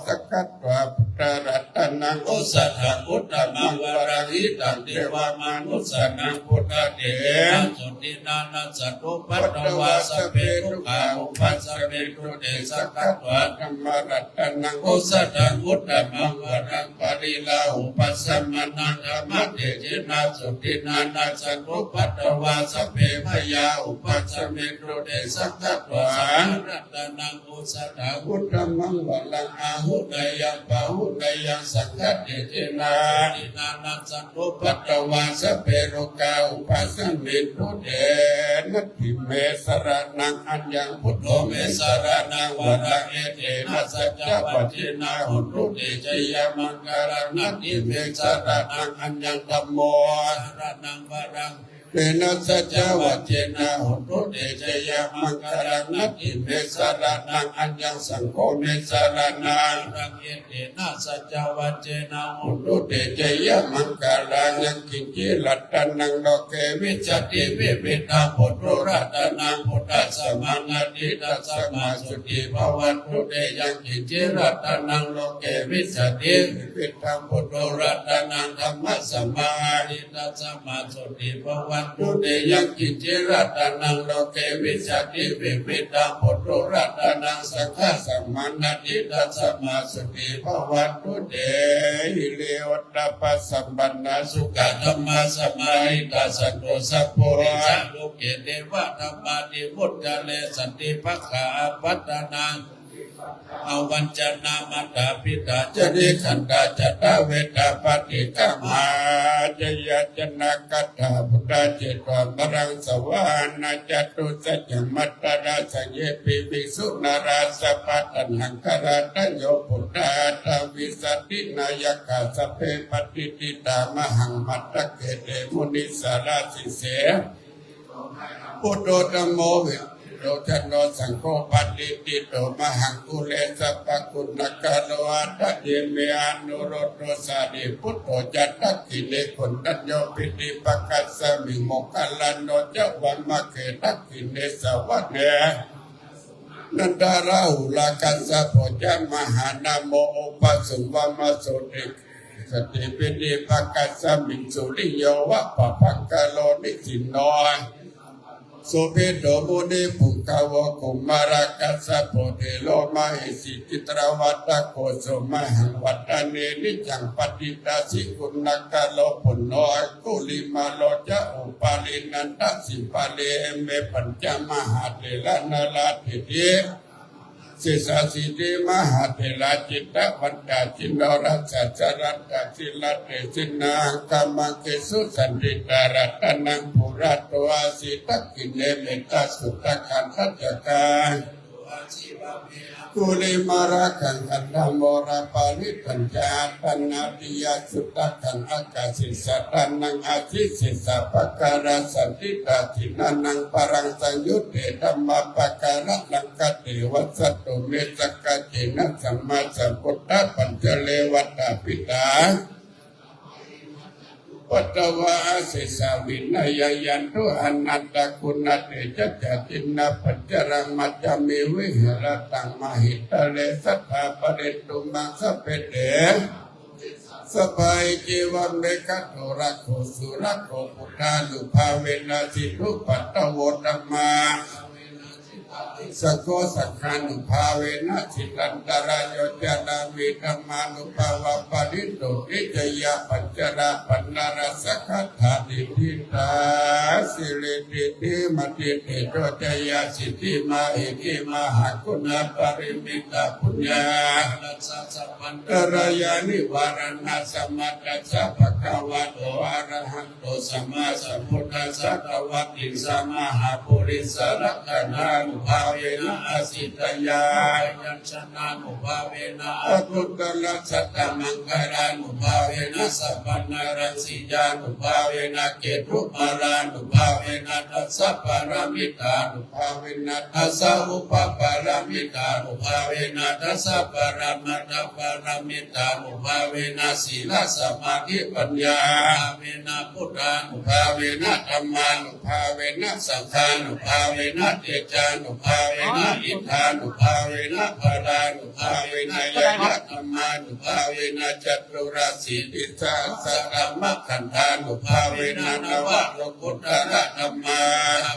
สักขัตวะพุทธรัตนังโอสัทธพุทธมังวราหิตังเทวามนุสสนังพุทธเถนะสุตินานัสสตุปัตตวาสเปทุกขาอุปัสสเปตุเตสักขัตวะธรรมรัตนังโอสัทธพุทธมังวรังปริลาอุปัสสมนังธรรมเถเจนะสุตินานัสสตุปัตตวาสเปพยาอุปัสสเมตุเตสักขัตวะรัตนังโอสัทธพุทธมังวรังอาหุนยังปะหุนยังสักขัตเถเจนะนินานัสสตุปัตตวาสเปโรกาอุปัสสเมตุเตนัตถิเมสระนังอัญญังพุทโธเมสระนังวรังเอเตนะสัจจวัจเจนะหุตุเตชยมังคารังนัตถิเมสระนังอัญญังธัมโมสระนังวรังเตนะสัจจวัจเจนะหุตุเตชยมังคารังนัตถิเมสระนังอัญญังสังโฆเมสระนังรังเอเตนะสัจจวัจเจนะหุตุเตชยมังคารังยังกินจิรัตนังโลเกวิจติวิเวนะพุทโธรัตนังพุทธัสสะมังอดิตัสสะมาสุติภวันตุเตยังกินจิรัตนังโลเกวิจติวิเวนะพุทโธรัตนังธัมมัสสะมังอดิตัสสะมาสุติภวันตุเตยังกินจิรัตนังโลเกวิจติวิเวนะพุทโธรัตนังสังฆัสสะมังอดิตัสสะมาสุติภวันตุเตหิเลวตตปัสสัมปันนาสุขธัมมาสมาหิตาสันโตสัพพุริสังโลเกเทวะธรรมาติมุตตะเลสันติภัคขาปัตตานังอวัญจนามัตตาปิตาจริขันตาจตเวตาปฏิกามาจยจนะกัตถาพุทธเจตวมรังสวานาจตุสัจจมัตตาราสังเยปิภิกษุนาราสปัตตังคาราตโยพุทธาตวิสัตตินายกาสเพปฏิติตามหังมัตตะเกเตมุนิสาราสิเสพุทโธธัมโมวิโลชโนสังโฆปฏิติโตมหังกุเลสปะกุณกะโลอัตเยเมอนุโรโตสานิพุทโธจัตตะกิเลขุนตัญโยปิติปกัสสมิโมกขัลลโนเจวัมมะเกตักกิเลสวัฏเนนันดาราหุลากัสสะโพจามหานาโมอุปสุวามาสุติสติปิติปกัสสมิสุริโยวะปะปังกะโลนิสินโนสุเพโดมุนีภุกาวะกุมารากัสสะโพเทโลมาหิสิจิตรวัตตะโกสุมหังวัตตเนนิจังปฏิตาสิกุณกะโลปุณโนกุลิมาโลจะอุปาลินันตสิปาเลเมปัญจมหาเทลานาลาทิเทสิสาสิติมหาเทลาจิตตวันตาจินโนรัสสะจรัตตาสิลเตสินากัมมังเกสุสันติตารัตนังปุระโตอาสิตกิเลเมตาสุตขันธัจจกากุลิมาราคังคันธโมราปาริปัญจาตันนาติยาสุตขันอากาศิสัตตันังอาทิสิสัพการะสันติตาทินานังปรังสังยุตเตธัมมาปการะลังกเตวัสสตุเมสกะเจนะสัมมาสัมพุทธปัญจเลวัตตาปิตาปัตตวะอาศิสาวินัยยันตุอนัตตคุณเตจจตินาปัจจรังมัจจามิวิหรตังมหิตเลสัทธาปริตุมังสเปเตสบายจีวันเมฆโทระโคสุระโคพุทธานุภาเวนะสิทุปัตตโวตัมมาสโกสักขานุภาเวนะสิตันตรายโยจนามิธรรมานุภาวะปริโตนิจยาปัญจราปัญนาราสกัตถาติทิตาสิริติติมติเตโจจยาสิทธิมาเอกิมหาคุณปริมิตาปุญญาลัสสะสัพพันตรายานิวารณะสมัตตสัพพะคะวะโตอะระหันโตสัมมาสัมพุทธัสสะตวัตติสัมมาหาปุริสรักขานุภาเวนะอสิตยายัญชนะนุภาเวนะอตุตระสัตตมังคารานุภาเวนะสัพพนารังสียานุภาเวนะเกตุมารานุภาเวนะทัสสะปารามิตานุภาเวนะทัสสะอุปปารามิตานุภาเวนะทัสสะปารามัตถปารามิตานุภาเวนะศีลสมาธิปัญญาเวนะพุทธานุภาเวนะธัมมานุภาเวนะสังฆานุภาเวนะเตจานุ ภาเวนะอิทานุภาเวนะพารานุภาเวนะยะยะธรรมานุภาเวนะจัตุราสีติสาสรมขันธานุภาเวนะนวะโลกุตระธรรมา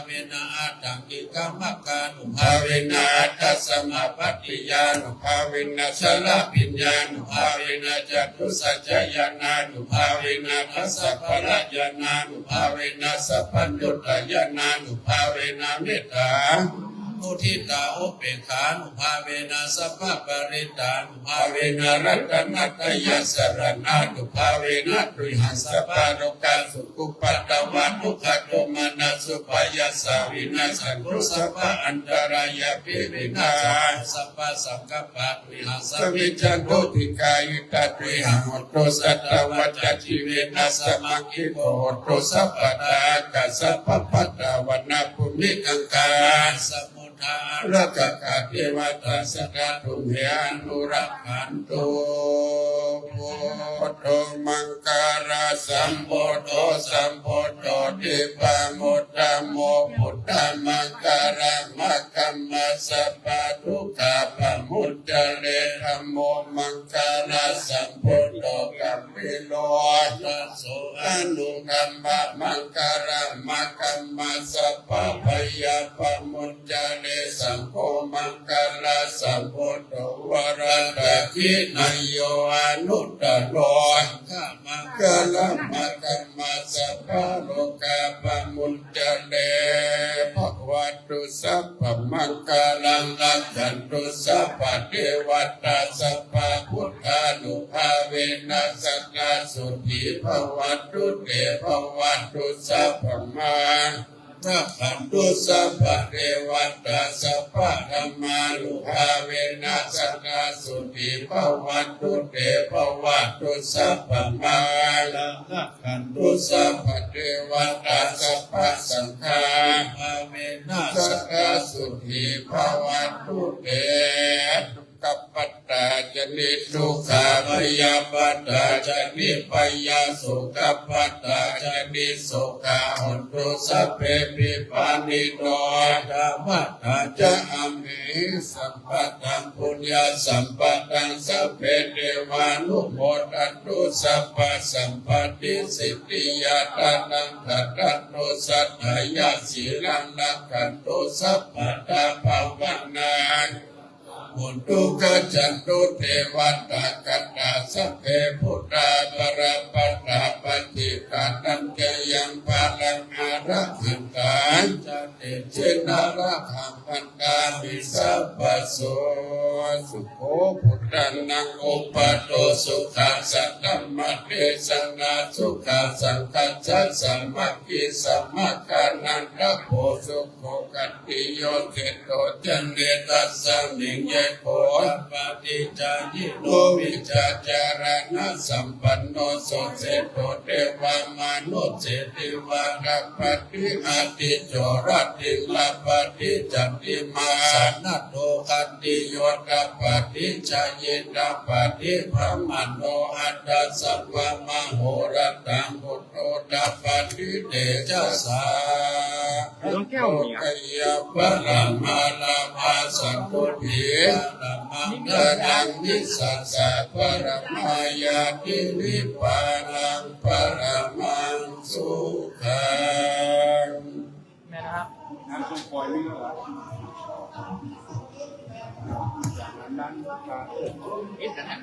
เวนะอัตถังกิกามกานุภาเวนะอัตตสมาปัตติยานุภาเวนะสลปิญญานุภาเวนะจัตุสัจจยานานุภาเวนะทัสสะพะระยานานุภาเวนะสัพพัญญุตยานานุภาเวนะเมตตามุทิตาอุเบกขานุภาเวนะสัพพะปริตานุภาเวนะรัตนัตยัสสรณานุภาเวนะตุหัสสะปาโรกาสุกุปัตตวัตุขโตมานะสุปยัสสะวินาสันตุสัพพะอันตรายาปิวินาสัพพะสังกัปปะตุหัสสะวิจันโตติกายุตตุหังโหตุสัตตวัจจิเวนัสมังคิโตโหตุสัพพะตากัสสะปะปัตตวันะปุณิกังกาสัมมุทารักกะเทวตาสกาตุเมอนุรักขันโตพุทโธมังการาสัมพุทโธสัมพุทโธทิปังมุตตะโมพุทธมังการะมะกัมมะสัพพะทุกขะปะมุตตะเรธัมโมมังการะสัมพุทโธกัมปิโลตัสโสอนุกัมมะมังการะมะกัมมะสัพพะพยาปะมุตตะเรสัมโฆมังการะสัมพุทโธวรัตถินายโยอนุตตโรข้ามังการะมะกัมมะสัพพะโลกาปะมุตตะเรภวัตุสัพพะมังการังรักขันตุสัพพะเทวตาสัพพะพุทธานุภาเวนัสสกาสุติภวัตุเตภวัตุสัพพะมังรักขันตุสัพพะเทวตาสัพพะธรรมานุภาเวนัสสกาสุติภวัตุเตภวัตุสัพพะมังรักขันตุสัพพะเทวตาสัพพะสังฆาภาเวนัสสกาสุติภวัตุเตกัปปัตตาจนิทุกขาพยาปัตตาจนิปยาสุกัปปัตตาจนิสุขาหุนตุสัพเพปิปานิโนธรรมตาจะอเมสัมปตังปุญญาสัมปตังสัพเพเทวานุโมทันตุสัพพสัมปติสิทธิยาตานังทัตตันตุสัทธายาสีลังนักขันตุสัพพตาภาวนามุนตุกจันตุเทวตากัตตาสัพเพพุทธาปรปัตตาปฏิกานันเกยังปาลังอารักขันตาจัตติเจนารักขังปันตามิสัพพโสสุโขพุทธังนังอุปโตสุขัสสะธัมมะเทศนาสุขัสสังคัสสะสัมมัคคิสัมมัคคานันทโพสุโขกัตติโยเทโตจันเดตัสสะนิงเยโกปฏิจายิโนวิจาจารณะสัมปันโนโสเสโตเทวามนุเสติวารัปฏิอาติโจรติลาปฏิจันติมาสันโตคันติโยตปฏิจายินปฏิพระมโนอัตตสัพพะมโหรตังพุทโธตัปฏิเตจสสาโลกยะปะระมาลาภาสันตุเถระมังนังนิสัสสะปรมายาตินิพพานังปรมังสุขังแม่นะครับงานส่งปล่อยนี่เหรออย่างนั้นมาเอ็ดนะ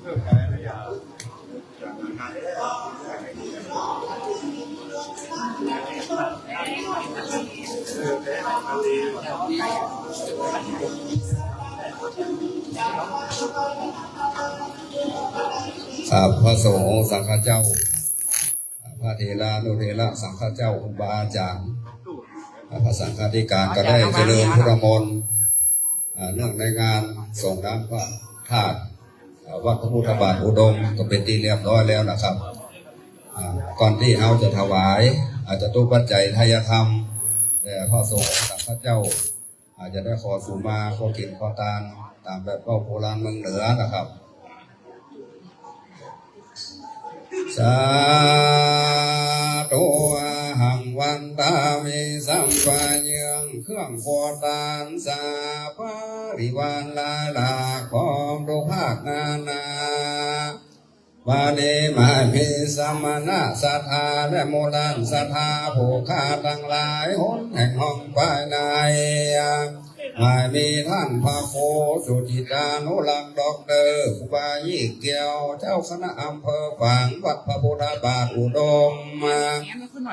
เรื่องอะไรนะอย่าพระสงฆ์สังฆเจ้าพระเถระนุเถระสังฆเจ้าครูบาอาจารย์พระสังฆาธิการก็ได้เจริญพุทธมนต์เนื่องในงานส่งน้ำพระธาตุวัดพระพุทธบาทอุดมก็เป็นที่เรียบร้อยแล้วนะครับก่อนที่เราจะถวายอาจจะตู้ปัจจัยทายธรรมแต่พระสงฆ์สังฆเจ้าอาจจะได้ขอสุมาขอกินขอทานตามแบบโบราณเมืองเหนือนะครับ สาธุหังวันตามิสัมปะยังเครื่องโคตานสาภาริวานลาลาของทุกภาคนานาบาลีมาพิสัมมานาศรัทธาและโมลันศรัทธาผู้ข้าทั้งหลายหนแห่งห้องภายในไม่มีท่านพระโคสุจิตานุรักษ์ด็อกเตอร์ครูบายี่เกียวเจ้าคณะอำเภอฝางวัดพระพุทธบาทอุดมมา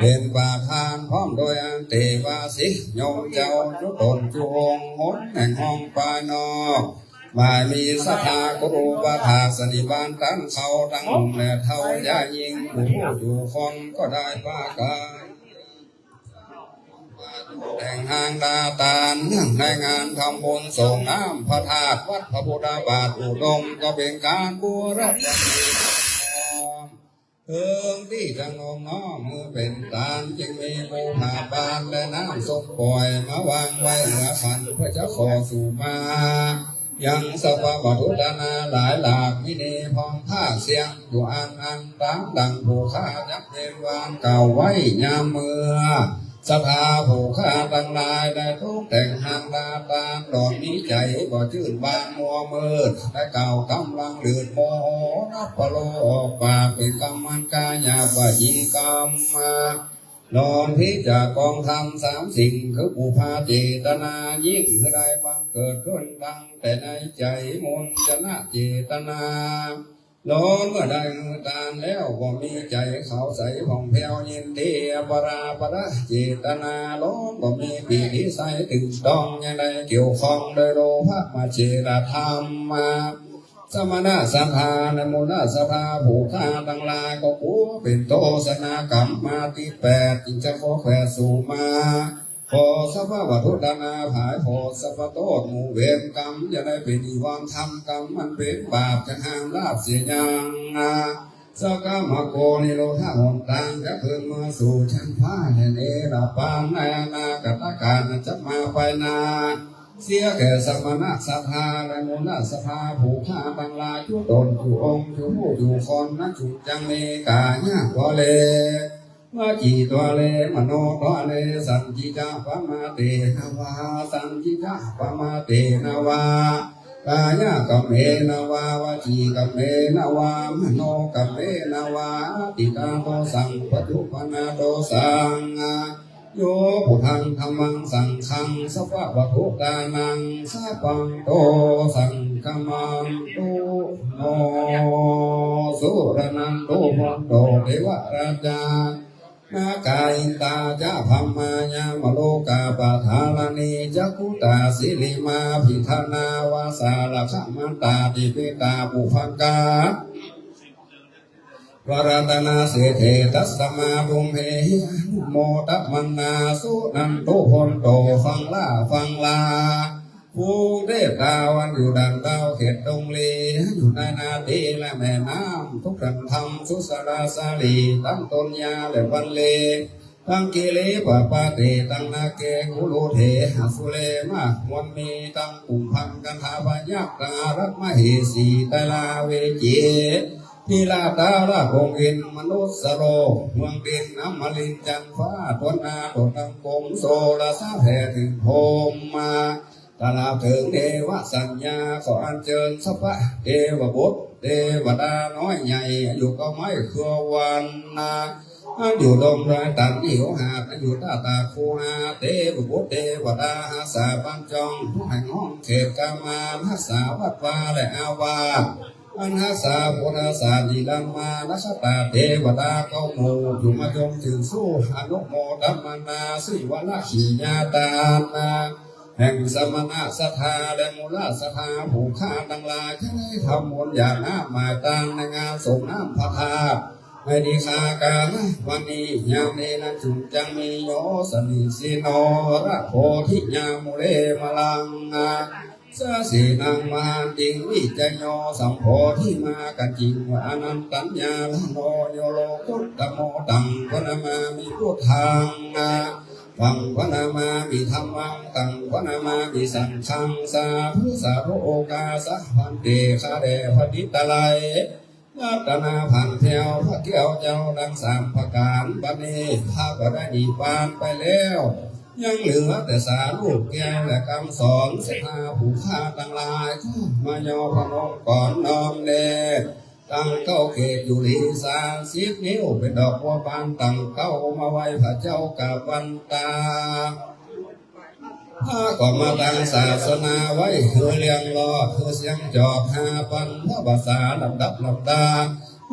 เป็นประธานพร้อมโดยอันเตวาสิโยมเจ้าจุตนจวงหนแห่งห้องภายนอกไม่มีศรัทธาครูบาถาสนิบาลตั้งเขาตั้งหนุ่มและเท่าย่ายิงผู้อยู่คนก็ได้ป้ากายแต่งหางดาตาลในงานทำบุญส่งน้ำพระธาตุวัดพระพุทธบาทอุดมก็เป็นการบูรณะเอิงที่จะงงน้อมมือเป็นตาลจึงมีบูผาบานและน้ำส้มปล่อยมาวางไว้เหนือขันเพื่อจะขอสู่มายังสภาวัตถุนาหลายหลากมินีพองผ้าเสียงอยู่อันตามดังผู้ข้ายักเย็นวานเก่าไว้ยามเมื่อสภาผู้ข้าตั้งหลายได้ทุกแต่งหางดาตาดอกนี้ใจบ่ชื่นบานมัวมืดได้เก่ากำลังเดือดโมโหนับปโลออกปากเป็นกรรมันกายาบยีกรรมนอนพิจากกองทำสามสิ่งคืออุปาเจตนายิ่งคือได้บังเกิดขึ้นดังแต่ในใจมนจะน่าเจตนาล้นเมื่อได้มือตานแล้วก็มีใจเขาใสผ่องแผ้วยินดีปราประเจตนาล้นก็มีปีติใสตึงต้องยังได้เกี่ยวข้องโดยโลภะมาเจตธรรมมาสมณะสัทธาในมูลสัทธาผู้ข้าตั้งหลายก็กูเป็นโตสนากรรมมาที่แปดจึงจะขอแผ่สู่มาขอสัพพะวัตถุดานาภายขอสัพพะโตหมู่เวรกรรมจะได้เป็นอีวันทำกรรมมันเป็นบาปจะห้ามลาบเสียยังสกามโกนิโรธาหนตังจะเพิ่งมาสู่ชั้นฟ้าแห่งเอราปานในอนาคตการจะมาไปนาเสียแก่สมณะสัทธาและมูลสัทธาผู้ข้าตั้งหลายทุกตนทุกองค์ทุกผู้ทุกคนนักจุจังเมกายะตัวเลวาจีตัวเลมโนตัวเลสันจิจาปมาเตนวาสันจิจาปมาเตนวากายะกัมเมนวาวาจีกัมเมนวามโนกัมเมนวาติตาโตสังปทุปนาโตสังโยพุทธังธัมมังสังฆังสัพพะวัตถุตานังสัพพังโตสังฆมังตุโนสุรนันโตโมโตเทวราชานาคาอินตาจาพัมมายามโลกาปะทาลานีจักขุตาสิลิมาพิธานาวาสาลักขมันตาติปิตาปุพังกาวรัตนาเสเทตัสมาบุมเหโมตัมนาสุนันโตพนโตฟังลาผู้เทพดาวันอยู่ดังดาวเขตตรงลีอยู่ในนาทีและแม่น้ำทุกขันธรรมสุสราสาลีตั้งต้นยาและวันเลตั้งกิเลปะปะเตตั้งนาเกกุโลเถหสุเลมาวันมีตั้งปุ่มพังกันหาพยักตารักมเหสีตาลาเวเจทีลาตาลาคงอินมนุษย์สโรเมืองดินน้ำมลินจันฟ้าทวนนาตตังกงโซลาสาแผ่ถึงโพมมาตลาดถึงเทวสัญญาขออัญเชิญสัพพะเทวบุตรเทวดาน้อยใหญ่อยู่ก็ไม่เครือวันนาอยู่ดงไรตันหิวหาดอยู่ตาตาคูหาเทวบุตรเทวดาอาสาบังจองผู้แห่งห้องเขตกามาทักษาวัดวาและอาวาอันหาสาพุทธศาสดีลังมานักตาเทวดาเขาหมู่อยู่มาจงถึงสู้อนุโมดัมมนาสิวะละขีญาตานาแห่งสมณะสัทธาและมูลสัทธาผู้ข้าตั้งหลายที่ได้ทำบุญอย่างน้ำหมายตังในงานส่งน้ำพระธาตุไม่ดีคากาวันนี้ยามนี้นะจุจังมีโยสนิสิโนระโพธิญามุเลมลังสาสีนางมหาจริงวิจโยสัมโพธิมากันจริงว่าอนันตัญญาลโนโยโลกุตตโมตังวนามามีพุทธังฟังวนามามีธรรมังตังวนามามีสังฆังสาธุสาธุโอกาสะพันเตคาเดพดิตะไล รัตนาพันเที่ยวพระเกี่ยวเจ้าดังสามประการบัดนี้ข้าก็ได้ดีปานไปแล้วยังเหลือแต่สาลูกแก้วและคำสอนศรัทธาผู้ฆ่าทั้งหลายมายอพนมก่อนน้อมแลตั้งเก้าเกตอยู่ลี30 นิ้วเป็นดอกบัวบานตั้งเก้ามาไว้พระเจ้ากับวันตาถ้าก็มาตั้งศาสนาไว้คือเลี้ยงรอคือเสียงจอบ5 ปันพระภาษาลำดับลำดา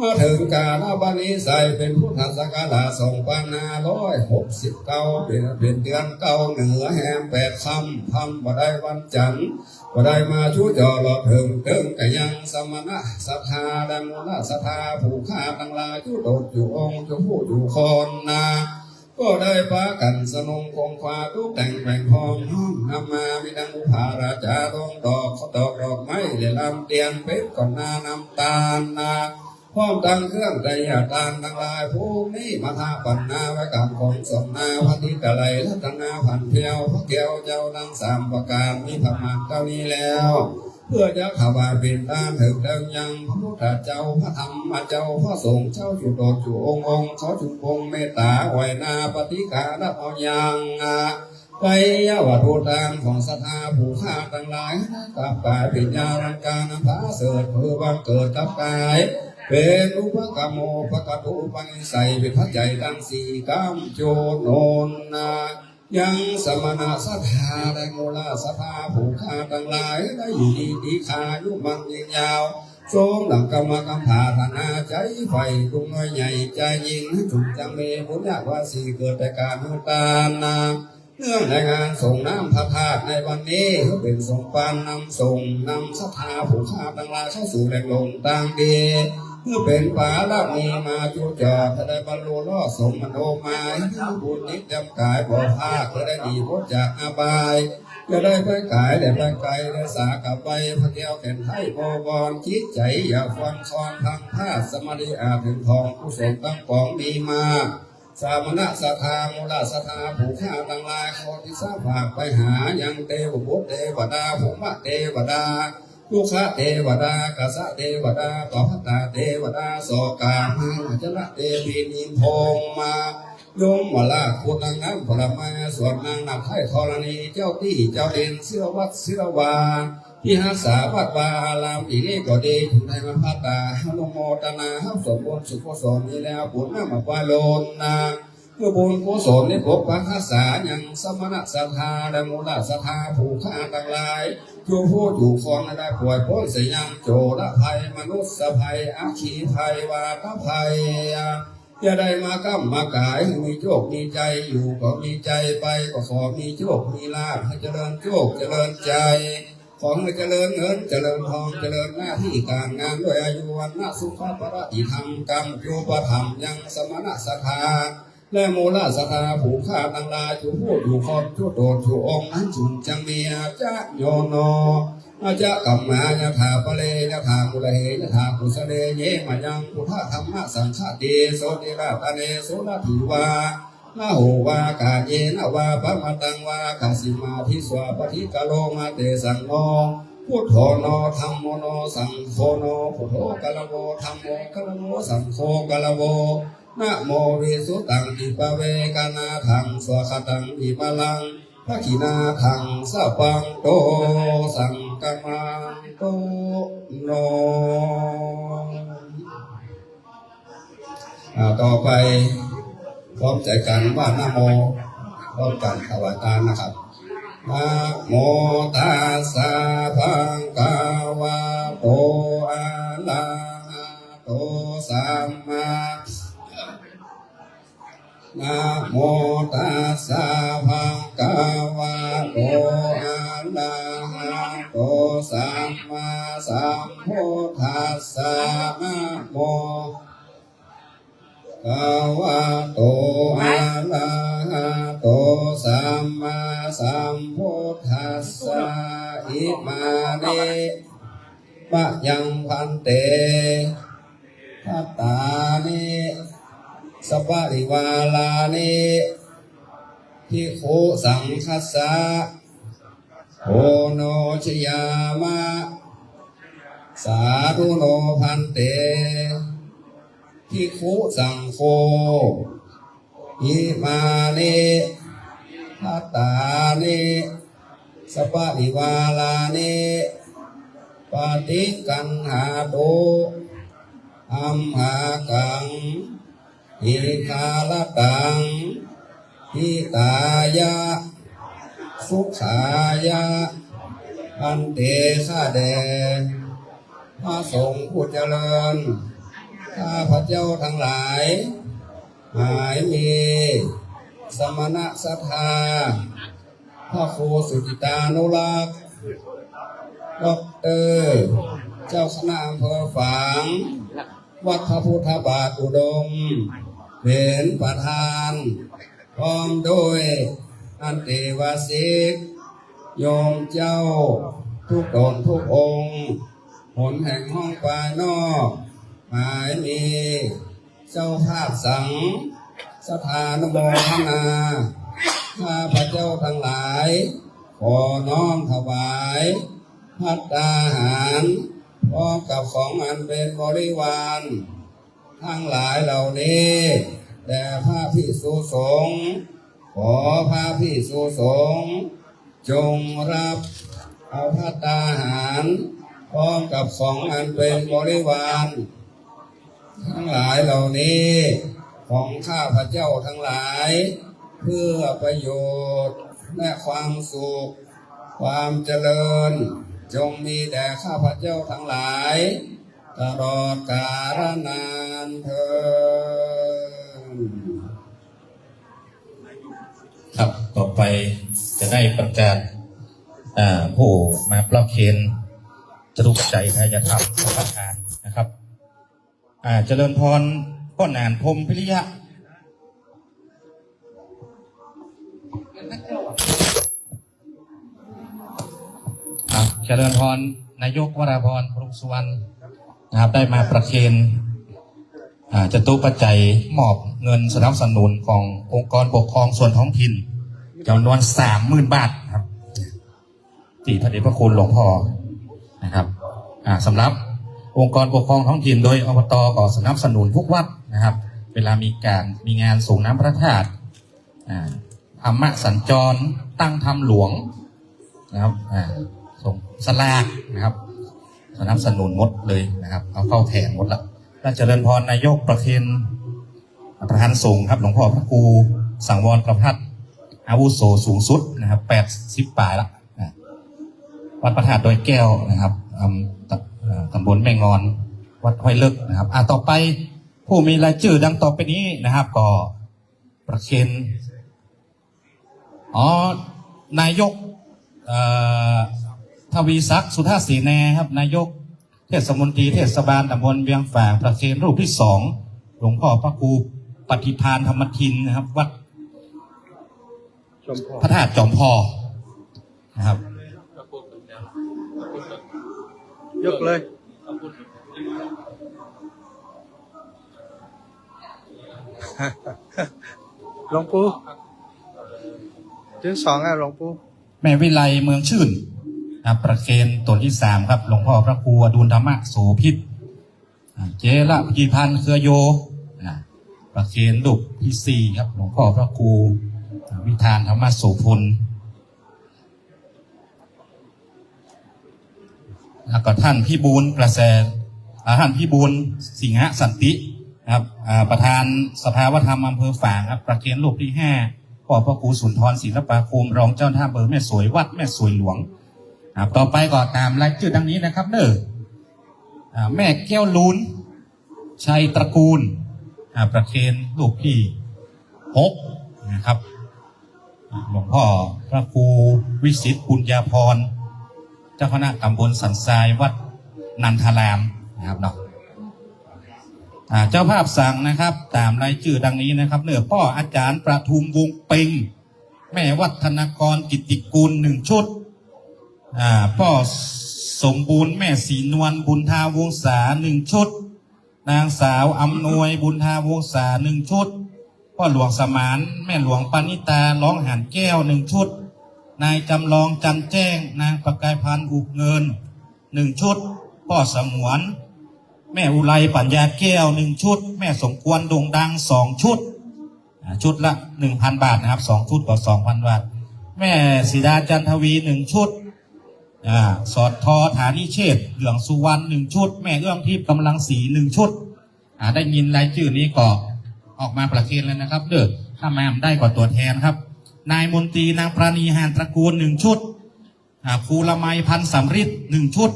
มาถึงกาลบัดนี้ใส่เป็นพุทธศักราช2569เป็นเดือนเก้าเหนือแหม8 ค่ำบ่ได้วันจันทร์บ่ได้มาชูจอหลอดถึงก็ยังสมณะศรัทธาและมูลศรัทธาผู้ฆ่าทั้งหลายจุโดดอยู่องค์จุผู้อยู่คนนาก็ได้พากันสนงคงฟ้าทุกแต่งแบ่งห้องนำมามีดังอุภาราชาดงดอกเขาดอกไม้เดือลำเตียนเพชรก่อนนาน้ำตาลนาพร้อมตั้งเครื่องใจยาตานทั้งหลายผู้นี้มาทาปันนาไว้กับของสมนาพระทิกะไรรัตนาพันเพียวพระเกี่ยวเจ้าทั้ง3 ประการมีพระมารเท่านี้แล้วเพื่อจะขบาเป็นตามถึงเดิมยังพระพุทธเจ้าพระธรรมเจ้าพระสงฆ์เจ้าจุดโดดจุองค์เขาจุพงเมตตาไหวนาปฏิกาดับเอายังไปยาวทูตามของศรัทธาผู้ฆ่าทั้งหลายกับกายปิญญาลังการพระเสด็จเพื่อบังเกิดกับกายเป็นอุปกรรมโมปะกะตุปันิสัยเป็นพระใจดัง4 กรรมโจโนนายังสมณะศรัทธาและโมลาศรัทธาผู้ฆ่าทั้งหลายได้อยู่ดีขายุมันยิงยาวทรงดังกรรมกรรมฐาธนาใจไฟดุงน้อยใหญ่ใจยิงจุดจังเมบุญญาวาสีเกิดแต่การมุตานาเนื่องในงานส่งน้ำพระธาตุในวันนี้เป็นสงปานนำส่งนำศรัทธาผู้ฆ่าทั้งหลายเข้าสู่แหล่งลงต่างดีเมื่อเป็นป่าละมีมาจุจอดได้บรรลุล่อสมมโนมาบุญนิจจำกายบ่อภาคก็ได้ดีพ้นจากอาบายจะได้ไปกายได้ไปไกลได้สากับไปพระเที่ยวแก่นไทยบวรคิดใจอย่าฟังคอนทางพาสมาธิอาถึงทองผู้สมตั้งของดีมาสามณะศรัทธามูลศรัทธาผู้ฆ่าทั้งหลายขอที่ทราบฝากไปหายังเทวบุตรเทวดาภูมิเทวดาลูกค้าเทวดากษัตริย์เทวดาต่อพระตาเทวดาโสกามาจนะเทวีนิพงมาโยมวลาคุณนางน้ำผลไม้ส่วนนางนักไทยธรณีเจ้าที่เจ้าเด่นเสื้อวัดเสื้อวาที่หักษาวัดวาอารามอีนี้ก็ดีถึงในมันพัตตาโนโมตนาห้ามสมบูรณ์สุขสมนี้แล้วบุญน้ำมาปาโลนนาเมื่อบุญกุศลนี้พบพระหักษาอย่างสมณะศรัทธาและมูลศรัทธาผู้ฆ่าทั้งหลายจูผู้ถูกฟ้องได้ป่วยพ้นเสียยังโจรภัยมนุษย์ภัยอาคีภัยวาทภัยจะได้มาก้ำมากายมีโชคมีใจอยู่ก็มีใจไปก็ขอมีโชคมีลาภให้เจริญโชคเจริญใจของให้เจริญเงินเจริญทองเจริญหน้าที่การงานด้วยอายุวันนะสุขภะอิธรรมกรรมโยปธรรมยังสมณะศรัทธาและมูลศรัทธาผู้ฆ่าทั้งหลายจูผู้อยู่คนจูโดดจูองค์นั้นจุนจังมีอาจารย์โยโนอาจารย์กัมมายะถาปะเลยะถากุเลยะถากุสเลเยมายังพุทธธรรมสังฆเดโสติราตเนโสนาภิวานาโหวากาเยนะวาปะมะตังวากาสิมาทิสวาปฏิกะโลมาเตสังโนพุทโธโนธัมโมโนสังโฆโนพุทโธกะละโวธัมโมกะละโวสังโฆกะละโวนะโมวิสุตังอิปะเวกานาทังสวะคตังอิปะลังภะคินาทังสัพพังโตสังกัมมังโตโนต่อไปพร้อมใจกันว่านะโมพร้อมกันถวายทานนะครับนะโมตัสสะภะคะวะโตอะระหะโตสัมมานะโมตัสสะภะคะวะโตอะระหะโตสัมมาสัมพุทธัสสะนะโมภะคะวะโตอะระหะโตสัมมาสัมพุทธัสสะอิมานิปะยังพันเตภัตตานิสัพพะริวาลานิภิกขุสังคัสสะโอโนชยามะ สาธุโนพันเตภิกขุสังโฆอิมานิภัตตานิสัพพะวิวาลานิปฏิกัณหาโตอัมหากังอิคาลตังทิตายะสุขายะอันเตฆะแดพระสงฆ์ผู้เจริญข้าพระเจ้าทั้งหลายหายมีสมณะศรัทธาพระครูสุจิตานุรักษ์ดอกเตอร์เจ้าคณะอำเภอฝางวัดพระพุทธบาทอุดมเป็นประธานพร้อมโดยอันเตวาสิกโยมเจ้าทุกตนทุกองค์หนแห่งห้องปลายนอกหมายมีเจ้าภาพสังสถานโมทนาข้าพระเจ้าทั้งหลายขอน้อมถวายภัตตาหารพร้อมกับของอันเป็นบริวารทั้งหลายเหล่านี้แด่พระภิกษุสงฆ์ขอพระภิกษุสงฆ์จงรับเอาภัตตาหารพร้อมกับของอันเป็นบริวารทั้งหลายเหล่านี้ของข้าพระเจ้าทั้งหลายเพื่อประโยชน์และความสุขความเจริญจงมีแด่ข้าพระเจ้าทั้งหลายตลอดกาลนานเถิด ครับต่อไปจะได้ประกาศผู้มาปลอบเคนจตุปัจจัยทายธรรมประทานนะครับเจริญพรพ่อนานพรหมพิริยะเจริญพรนายกวราพรพรุงสุวรรณนะครับได้มาประเคนจตุปัจจัยมอบเงินสนับสนุนขององค์กรปกครองส่วนท้องถิ่นจำนวน 30,000 บาทครับที่พระเดชพระคุณหลวงพ่อนะครับสำหรับองค์กรปกครองท้องถิ่นโดยอบต.ก็สนับสนุนทุกวัดนะครับเวลามีงานส่งน้ำพระธาตุธรรมะสัญจรตั้งธรรมหลวงนะครับส่งสลากนะครับสนับสนุนหมดเลยนะครับเอาเข้าแทนหมดละท่านเจริญพรนายกประเคนประธานสงฆ์ครับหลวงพ่อพระครูสังวรประพัฒน์อาวุโสสูงสุดนะครับ80 ปลายละวัดพระธาตุดอยแก้วนะครับตำบลแม่งอนวัดห้วยเลิกนะครับต่อไปผู้มีรายชื่อดังต่อไปนี้นะครับก็ประเคนนายกทวีศักดิ์สุธาศรีแนครับนายกเทศมนตรีเทศบาลตำบลเวียงฝางประเคนรูปที่2หลวงพ่อพระครูปฏิภาณธรรมทินนะครับวัดพระธาตุจอมพอนะครับยกเลยหลวงปู่ถึง2หลวงปู่แม่วิไลเมืองชื่นประเคนตนที่3ครับหลวงพ่อพระครูอดุลธรรมโสภิตเจระพิพันธ์เครือโยประเคนลูกที่4ครับหลวงพ่อพระครูวิธานธรรมโสพลแล้วก็ท่านพี่บูลกระแสท่านพี่บูลสิงหสันติครับประธานสภาวัฒนธรรมอำเภอฝางครับประเคนลูกที่5พ่อพระครูสุนทรศิลปาคมรองเจ้าท่าอำเภอแม่สวยวัดแม่สวยหลวงต่อไปก็ตามรายชื่อดังนี้นะครับแม่แก้วลูนชัยตระกูลประเคนลูกที่6นะครับหลวงพ่อพระครูวิสิตปุญญาพรเจ้าคณะตำบลสันทรายวัดนันทารามนะครับเนาะเจ้าภาพสั่งนะครับตามรายชื่อดังนี้นะครับพ่ออาจารย์ประทุมวงเปงแม่วัฒนกรกิตติกุล1 ชุดพ่อสมบูรณ์แม่ศรีนวลบุญทาวงศา1 ชุดนางสาวอำนวยบุญทาวงศา1 ชุดพ่อหลวงสมานแม่หลวงปณิตาร้องหันแก้ว1 ชุดนายจำลองจันแจ้งนางประกายพันธ์อุกเงิน1 ชุด พ่อสงวน แม่อุไรปัญญาแก้ว1 ชุด แม่สมควรโด่งดัง2 ชุดชุดละ 1,000 บาทนะครับ2 ชุดก็ 2,000 บาทแม่ศิดาจันทวี1 ชุดสอดทอฐานิเชษเหลืองสุวรรณ1 ชุดแม่เอื้อมทิพย์กำลังศรี1 ชุดได้ยินรายชื่อนี้ก็ออกมาประเคนแล้วนะครับเด้อถ้าแม่ได้ก็ตัวแทนครับนายมนตรีนางปราณีหานตระกูล1 ชุดครูละไมพันธ์สำริด1 ชุด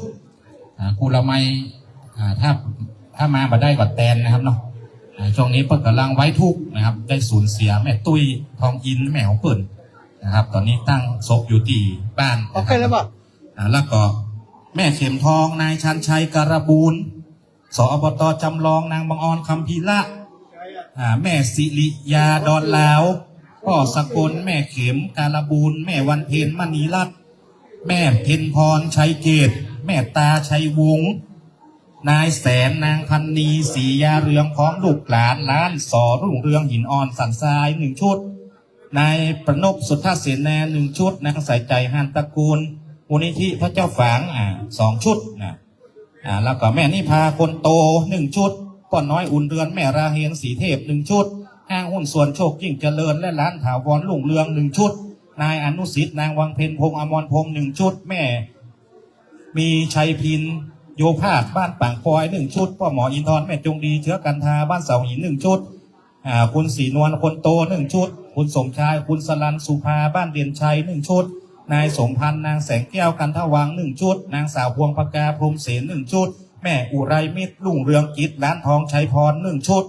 ครูละไมถ้ามาได้ก็แตนนะครับเนาะช่วงนี้เปิดกำลังไว้ทุกนะครับได้สูญเสียแม่ตุ้ยทองอินแม่ของเปิ่นนะครับตอนนี้ตั้งศพอยู่ที่บ้านโอเคแล้วป่ะแล้วก็แม่เข็มทองนายชันชัยการบูลสอบตจำลองนางบางออนคำพีละแม่สิริยาดอนลาวพ่อสกลแม่เข็มการบูลแม่วันเพ็ญมณีรัตน์แม่เพ็ญพรชัยเกตแม่ตาชัยวงศ์นายแสนนางพันนีศรียาเรืองพร้อมลูกหลานล้านสอรุ่งเรืองหินอ่อนสันทราย1 ชุดนายประนพสุทธเสนา1 ชุดนางใส่ใจหานตระกูลมูลนิธิพระเจ้าฝาง2 ชุดแล้วก็แม่นิพาคนโต1 ชุดป้อนน้อยอุ่นเรือนแม่ราเฮนสีเทพ1 ชุดห้างหุ้นส่วนโชคยิ่งเจริญและร้านถาวรรุ่งเรือง1 ชุดนายอนุสิทธิ์นางวังเพ็ญพงษ์อมรพงษ์1 ชุดแม่มีชัยพินโยภาสบ้านป่างพลอย1 ชุดพ่อหมออินทร์แม่จงดีเชื้อกันทาบ้านเสาหิน1 ชุดคุณศรีนวลคนโต1 ชุดคุณสมชายคุณสลันสุภาบ้านเด่นชัย1 ชุดนายสมพันธ์นางแสงแก้วกันทวัง1 ชุดนางสาวพวงปากาพรหมเสน1 ชุดแม่อุไรมิตรรุ่งเรืองกิจร้านทองชัยพร1 ชุด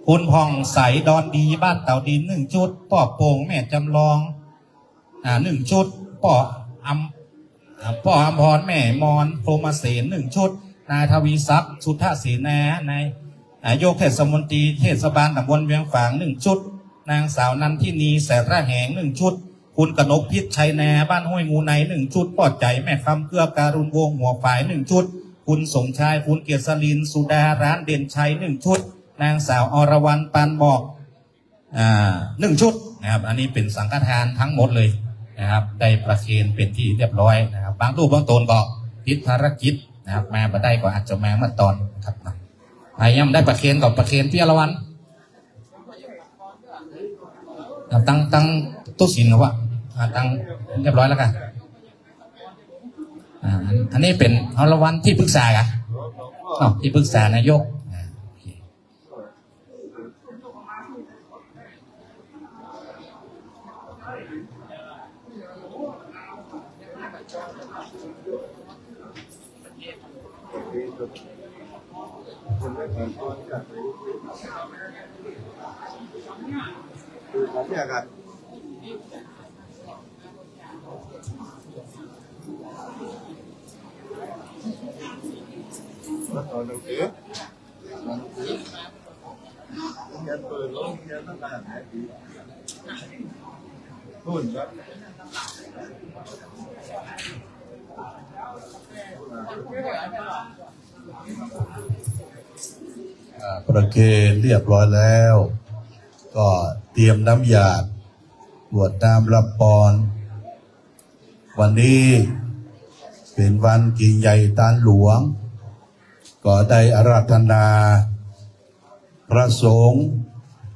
คุณพองใสดอนดีบ้านเต่าดิน1 ชุดป่อโป่งแม่จำลอง1 ชุดป่ออมพรแม่มอนโพรมเสน1 ชุดนายทวีทรัพย์สุทธเสนานายโยกเทศมนตรีเทศบาลตำบลเวียงฝาง1 ชุดนางสาวนันทินีแสนระแหง1 ชุดคุณกนกพิษชัยนาบ้านห้วยงูใน1 ชุดปอดใจแม่คำเกลือการุณวงศ์หัวฝ่าย1 ชุดคุณสมชายคุณเกียรติลินสุดาร้านเด่นชัย1 ชุดนางสาวอรวรรณปานบอก1 ชุดนะครับอันนี้เป็นสังฆทานทั้งหมดเลยนะครับได้ประเคนเป็นที่เรียบร้อยนะครับบางรูปบางตนก็ติดภารกิจนะครับมาบ่ได้ก็อาจจะมาเมื่อตอนครับใครยังได้ประเคนกับประเคนพี่อรวรรณตั้งตู้สินหรือว่าตั้งเรียบร้อยแล้วกันอันนี้เป็นอรวรรณที่ปรึกษากันที่ปรึกษานายกประเคนเรียบร้อยแล้วก็เตรียมน้ำหยาดกรวดน้ำรับพรวันนี้เป็นวันกิ่งใหญ่ตาลหลวงก็ได้อาราธนาพระสงฆ์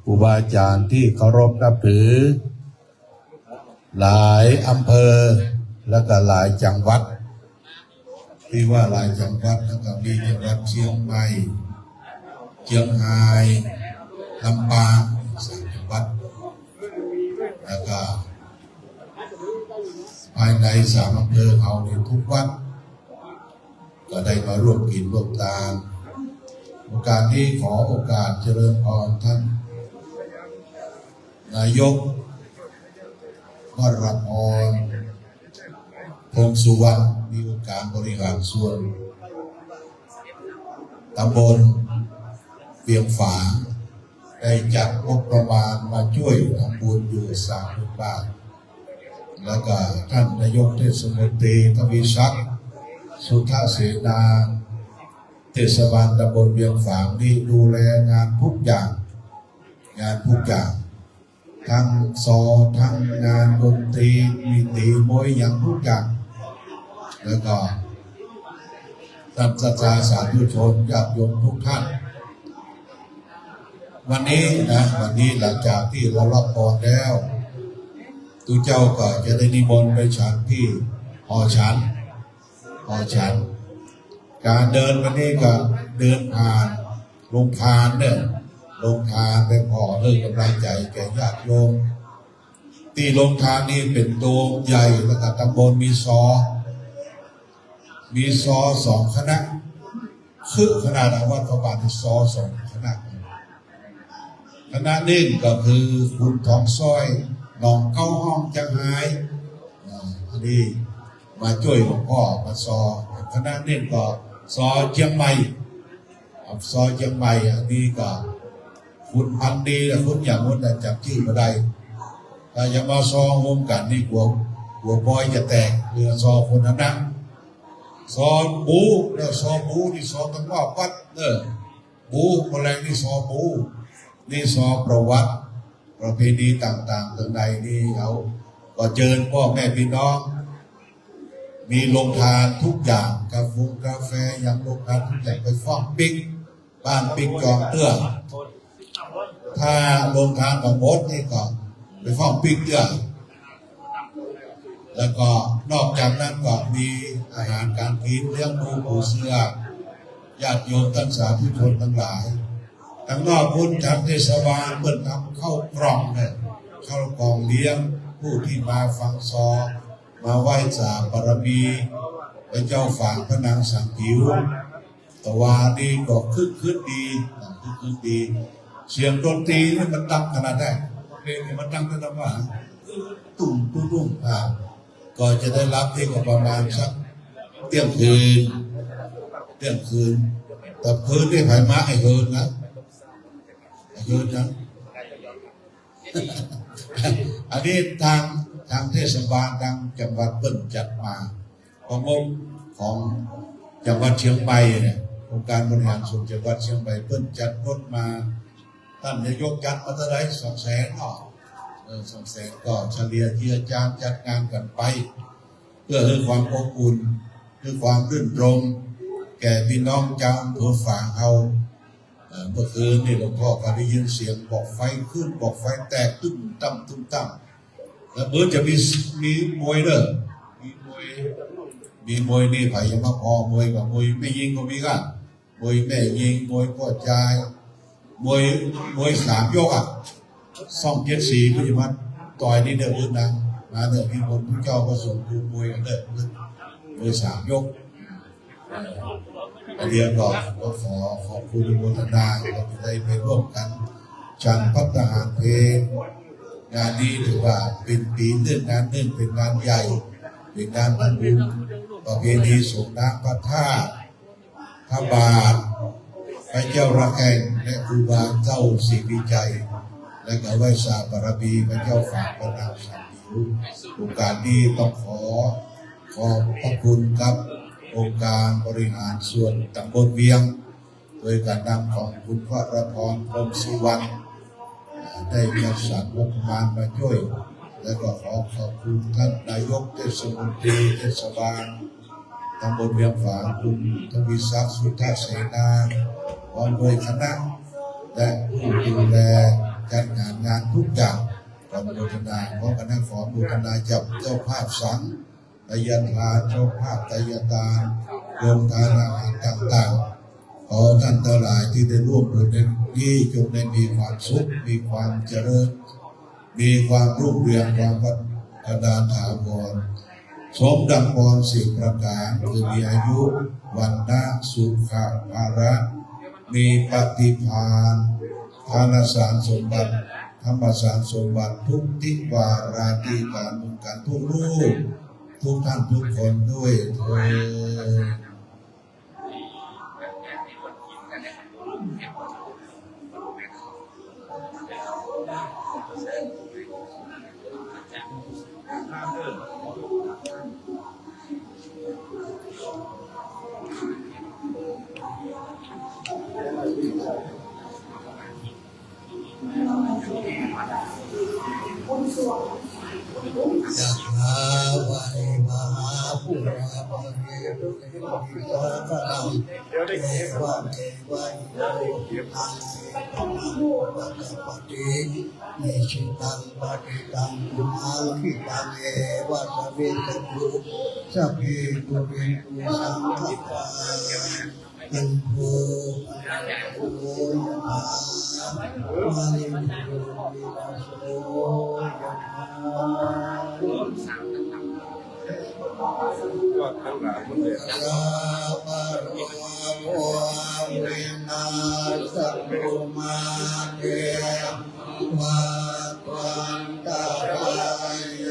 ครูบาอาจารย์ที่เคารพนับถือหลายอำเภอและก็หลายจังหวัดที่ว่าหลายจังหวัดแล้วก็มีจังหวัดเชียงใหม่เชียงรายลำปาง3 จังหวัดแล้วก็ภายใน3 อำเภอเอาในทุกวัดก็ได้มาร่วมกินร่วมทานโอกาสนี้ขอโอกาสเจริญพรท่านนายกวรพรพงษ์สุวรรณมีองค์การบริหารส่วนตำบลเวียงฝางได้จัดงบประมาณมาช่วยทำบุญอยู่30 บาทแล้วก็ท่านนายกเทศมนตรีทวีศักดิ์สุทธเสนาเทศบาลตำบลเวียงฝางนี่ดูแลงานทุกอย่างทั้งทั้งงานดนตรีมีตีมวยอย่างทุกอย่าง แล้วก็ท่านศรัทธาสาธุชนญาติโยมทุกท่านวันนี้หลังจากที่เรารับพรแล้วทุกเจ้าก็จะได้นิมนต์ไปฉันที่หอฉันการเดินวันนี้ก็เดินผ่านโรงทานเนี่ยโรงทานไปขอเลยกำลังใจแก่ญาติโยมที่โรงทานนี้เป็นโดมใหญ่แล้วก็ตำบลมีซอสองคณะคือขนาดวัดพระบาทซอสองคณะหนึ่งก็คือคุณทองซ้อยหนองเก้าห้องจังหายอันนี้มาช่วยหลวงพ่อมาซอคณะหนึ่งก็ซอเชียงใหม่อันนี้ก็คุณพันดีและคุณอย่างนู้นจับชื่อมาได้ถ้าจะมาซอรวมกันนี่หัวบอยจะแตกเรือซอคนนั้นซอบูแล้วซอบูนี่ซอตั้งว่าวัดบูแมลงนี่ซอบูนี่ซอประวัติประเพณีต่างๆตรงใดนี่เขาก็เชิญพ่อแม่พี่น้องมีโรงทานทุกอย่างกาแฟอย่างโรงทานทุกอย่างไปฟ้องปิ๊กบ้านปิ๊กจองเตื้อถ้าโรงทานของมดนี่ก็ไปฟ้องปิ๊กเตื้อแล้วก็นอกจากนั้นก็มีอาหารการกินเลี้ยงดูผู้เสื้อญาติโยมท่านสาธุชนทั้งหลายทั้งนอกคุณทางเทศบาลเปิดทำเข้ากล่องเนี่ยเข้ากล่องเลี้ยงผู้ที่มาฟังซอมาไหว้สาบารมีพระเจ้าฝางพระนางสังผิวแต่ว่านี่ก็คึกดีเสียงดนตรีนี่มันดังขนาดไหนเพลงนี่มันดังขนาดว่าตุ้มก็จะได้รับที่ก็ประมาณสักเที่ยงคืนแต่พื้นที่ไผ่ม้าให้เฮินนะอันนี้ทางเทศบาลทางจังหวัดเปิ้ลจัดมาของงบของจังหวัดเชียงใหม่เนี่ยองค์การบริหารส่วนจังหวัดเชียงใหม่เปิ้ลจัดรถมาท่านนายกจัดมาเท่าไร200,000200,000ก็เฉลี่ยเยียจามจัดงานกันไปเพื่อให้ความอบอุ่นคือความรื่นรมแก่พี่น้องชาวอำเภอฝางเอาเมื่อคืนนี่หลวงพ่อก็ได้ยินเสียงบอกไฟขึ้นบอกไฟแตกตุ้มตั้มแล้วเมื่อจะมีมวยเด้อมีมวยนี่ไผ่ยังมาพอมวยกับมวยไม่ยิงก็มีกันมวยแม่ยิงมวยพ่อใจมวย3 ยก274ก็จะมาต่อยนี่เด้อพื้นนะมาเด้อมีคนผู้เจ้าก็ส่งดูมวยกันเด้อมวย3 ยกเรียนก็ขอบคุณโมทนาเราได้ไปร่วมกันฉันพัฒหารเพลงงานนี้ถือว่าเป็นปีเรื่องงานเป็นงานใหญ่เป็นงานบรรลุประเพณีส่งน้ำพระธาตุพระบาทพระเจ้าระแฆงและครูบาเจ้าศรีวิจัยและก็ไหว้สาบารมีพระเจ้าฝางพระนางสังผิวโอกาสนี้ต้องขอบพระคุณครับองค์การบริหารส่วนตำบลเวียงโดยการนำของคุณพระพรพรหมสุวรรณได้จัดสรรงบประมาณมาช่วยและก็ขอบคุณท่านนายกเทศมนตรีเทศบาลตำบลเวียงฝางคุณทวีศักดิ์สุทธเสนาพร้อมโดยคณะและผู้ดูแลจัดงานทุกอย่างขอบูชาขอคณะขอบูชาจับเจ้าภาพสังตยทานเจ้าภาพตยทานโรงทานอาหารต่างๆขอท่านทั้งหลายที่ได้ร่วมบุญในนี้จงได้มีความสุขมีความเจริญมีความรุ่งเรืองความพัฒนาถาวรสมดังพร10 ประการคือมีอายุวันนะสุขภาระมีปฏิภาณทานสารสมบัติธรรมสารสมบัติทุกทิศวาราธิการมุการทุกรูปทุกท่านทุกคนด้วยเถิด ยะถาวะริวหาปุราปะเรตุติสาคลังเอวะเมวะอิโตทินังเปตมังปะกะปะตินิสิตังปฏิตังตุมังคิตังเอวะสะเวตตุสัพเพปุเรนตุสังฆปาอันโภโอยะถาวะริวหาโอยะถา ยาปะโรโอวินาศตุมาเตวะตวันตารายโย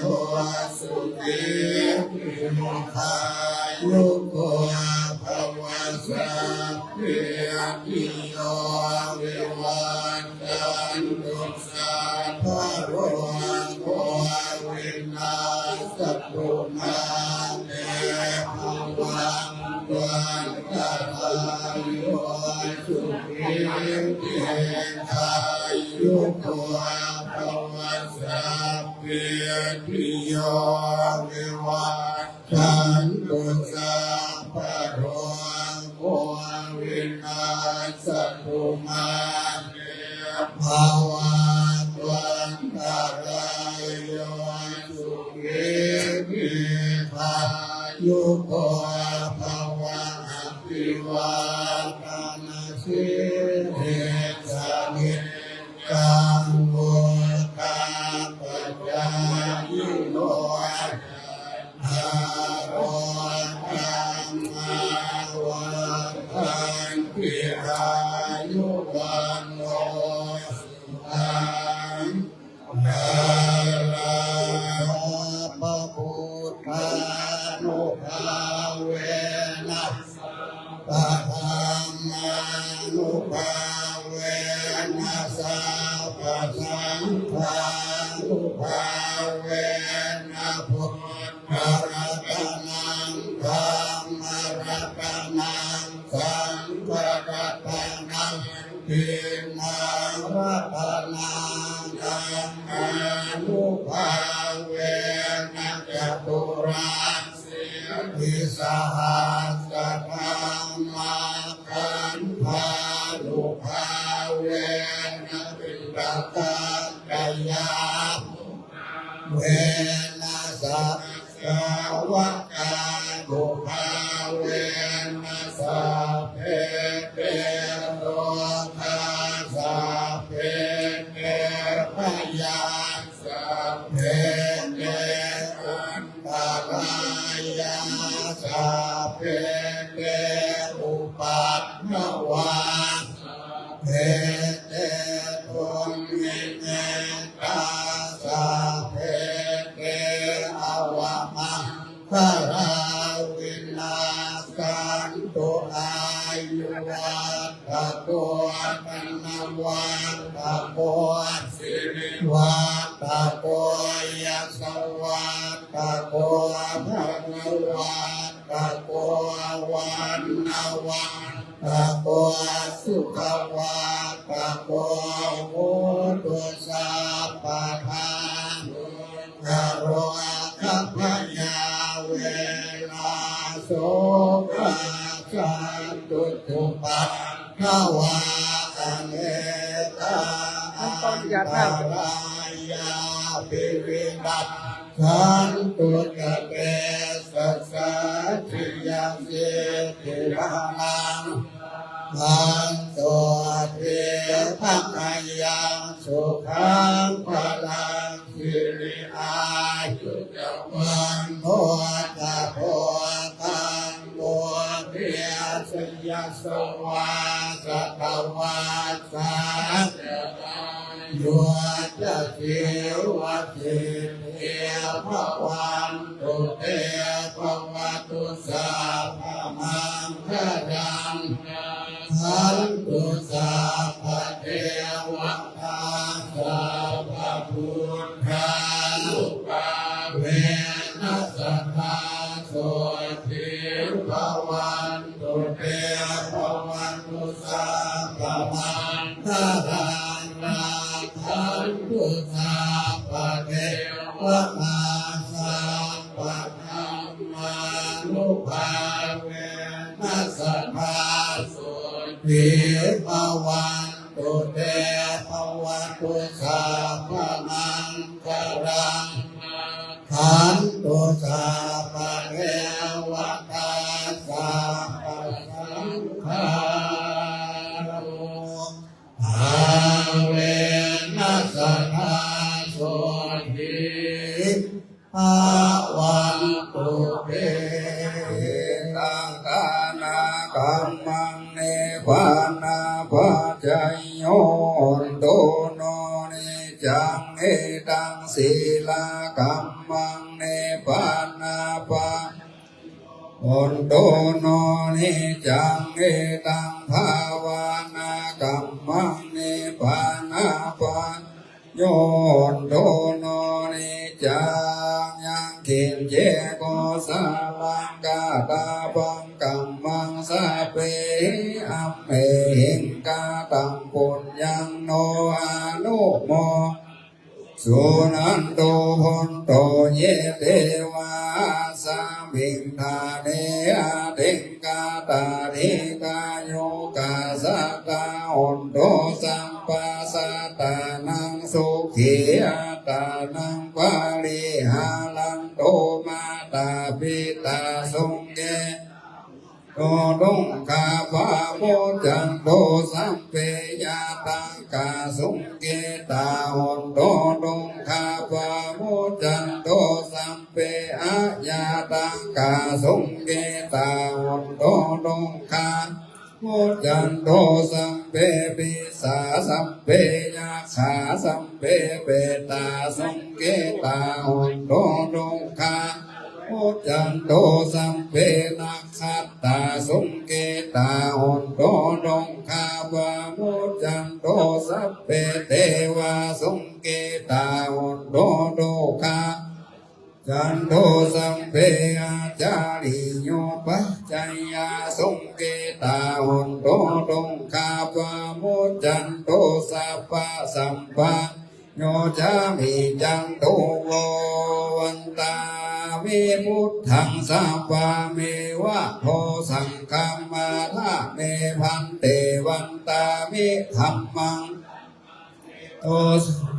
สุขีติคายุโกภวสัพเพติโยวิวันตันตุสัพพะโรโควินาศตุมาเตวันตารายโยสุขีติคายุโกภวสัพเพติโยวิวันตันตุสัพพะโรโควินาศตุมาเตภวันตารายโยสุขีติคายุโกภวะอภิวาทนาสิริสานิกังโวตาปัจจายโนอาโรธัมมาวันติรายุวันโนสุขังภาลังพระพุทธานุภาเวนะพระธรรมานุภาเวนะสัพพะสังฆานุภาเวนะพุทธรัตนังธัมมรัตนังสังฆรัตนังทินังรัตนังธัมมานุภาเวนะจตุรัสสิสหัสธรรมาคันธานุภาเวนะปิตตะกายาเวนะสัพพะวะกานุภาเวนะสัพเพเตโลกาสัพเพเตพยาสัพเพเตอันตรายาสัพเพเตอุปัฏฐวาเพเตตุมิเนตาสัพเพเตอวะมังคาราวินาสันตุอายุวัฏโกตันนวัฏโกสิริวัฏโกยัสสวัฏโกภะคะวัฏโกวันนวัฏโกสุขวัฏโกโหตุสัพพะทานกโรคัพยาเวลาโสภะสันตุตุปัฏฐวาอเนกาอันตรายาภิวินัสสันตุกเตสัสสะทิยังเยติระนังอันตัวเทพักยังสุขังพลังสิริอายุวันโพธาโพธังโมเทียสยสวาสตวัสสะโยจะเทวะเทเทภวันตุเตภวตุสัพพมังคลังขันตุสัพพเทวตาสัพพพุทธานุภาเวนัสสะโสทิภวันตุเตภวันตุสัพพมังคลังขันตุสัพพเทวตา เตภวตุสัพพมังคารังขันตุสัพพะเทวตาสัพพะสังฆารุอาเวนัสธาโสทิภาวันตุเตตังกานากัมมังเนวานาปัจจยโยโตโนเนจังเอตังศีลากัมมังเนวานาปัจอนโตโนเนจังเอตังภาวนากัมมังเนวานาปัจโยโตโนเนจังยังเข็มเจโกสาลังกาตาบังกัมมังสาเปอัมเหงกาตังปุญญังโนอานุโมสุนันโตพนโตเยเทวาสามิงทาเนอาเทงกาตาเทกาโยกาสะกาอนโตสัมปัสสะตานังสุขีอาตานังวาลีหาลันโตมาตาปิตาสงเกโตดงคาภาโมจันโตสัมเปยาตังกาสุงเกตาหนโตดงคาภาโมจันโตสัมเปอะยาตังกาสุงเกตาหนโตดงคาโมจันโตสัมเปปิสาสัมเปยาขาสัมเปเปตาสุงเกตาหนโตดงคาโมจันโตสัมเปนักขัตตาสุงเกตาหนโตดงคาวาโมจันโตสัพเพเทวาสุงเกตาหนโตโดคาจันโตสัมเพอาจาริโยปัจจยาสุงเกตาหนโตดงคาวาโมจันโตสัพพะสัมปะโยจามิจันโตโววันตาวิมุตถังสัพพะเมวะโทสังคัมมาทะเมพันเตวันตามิธัมมังโท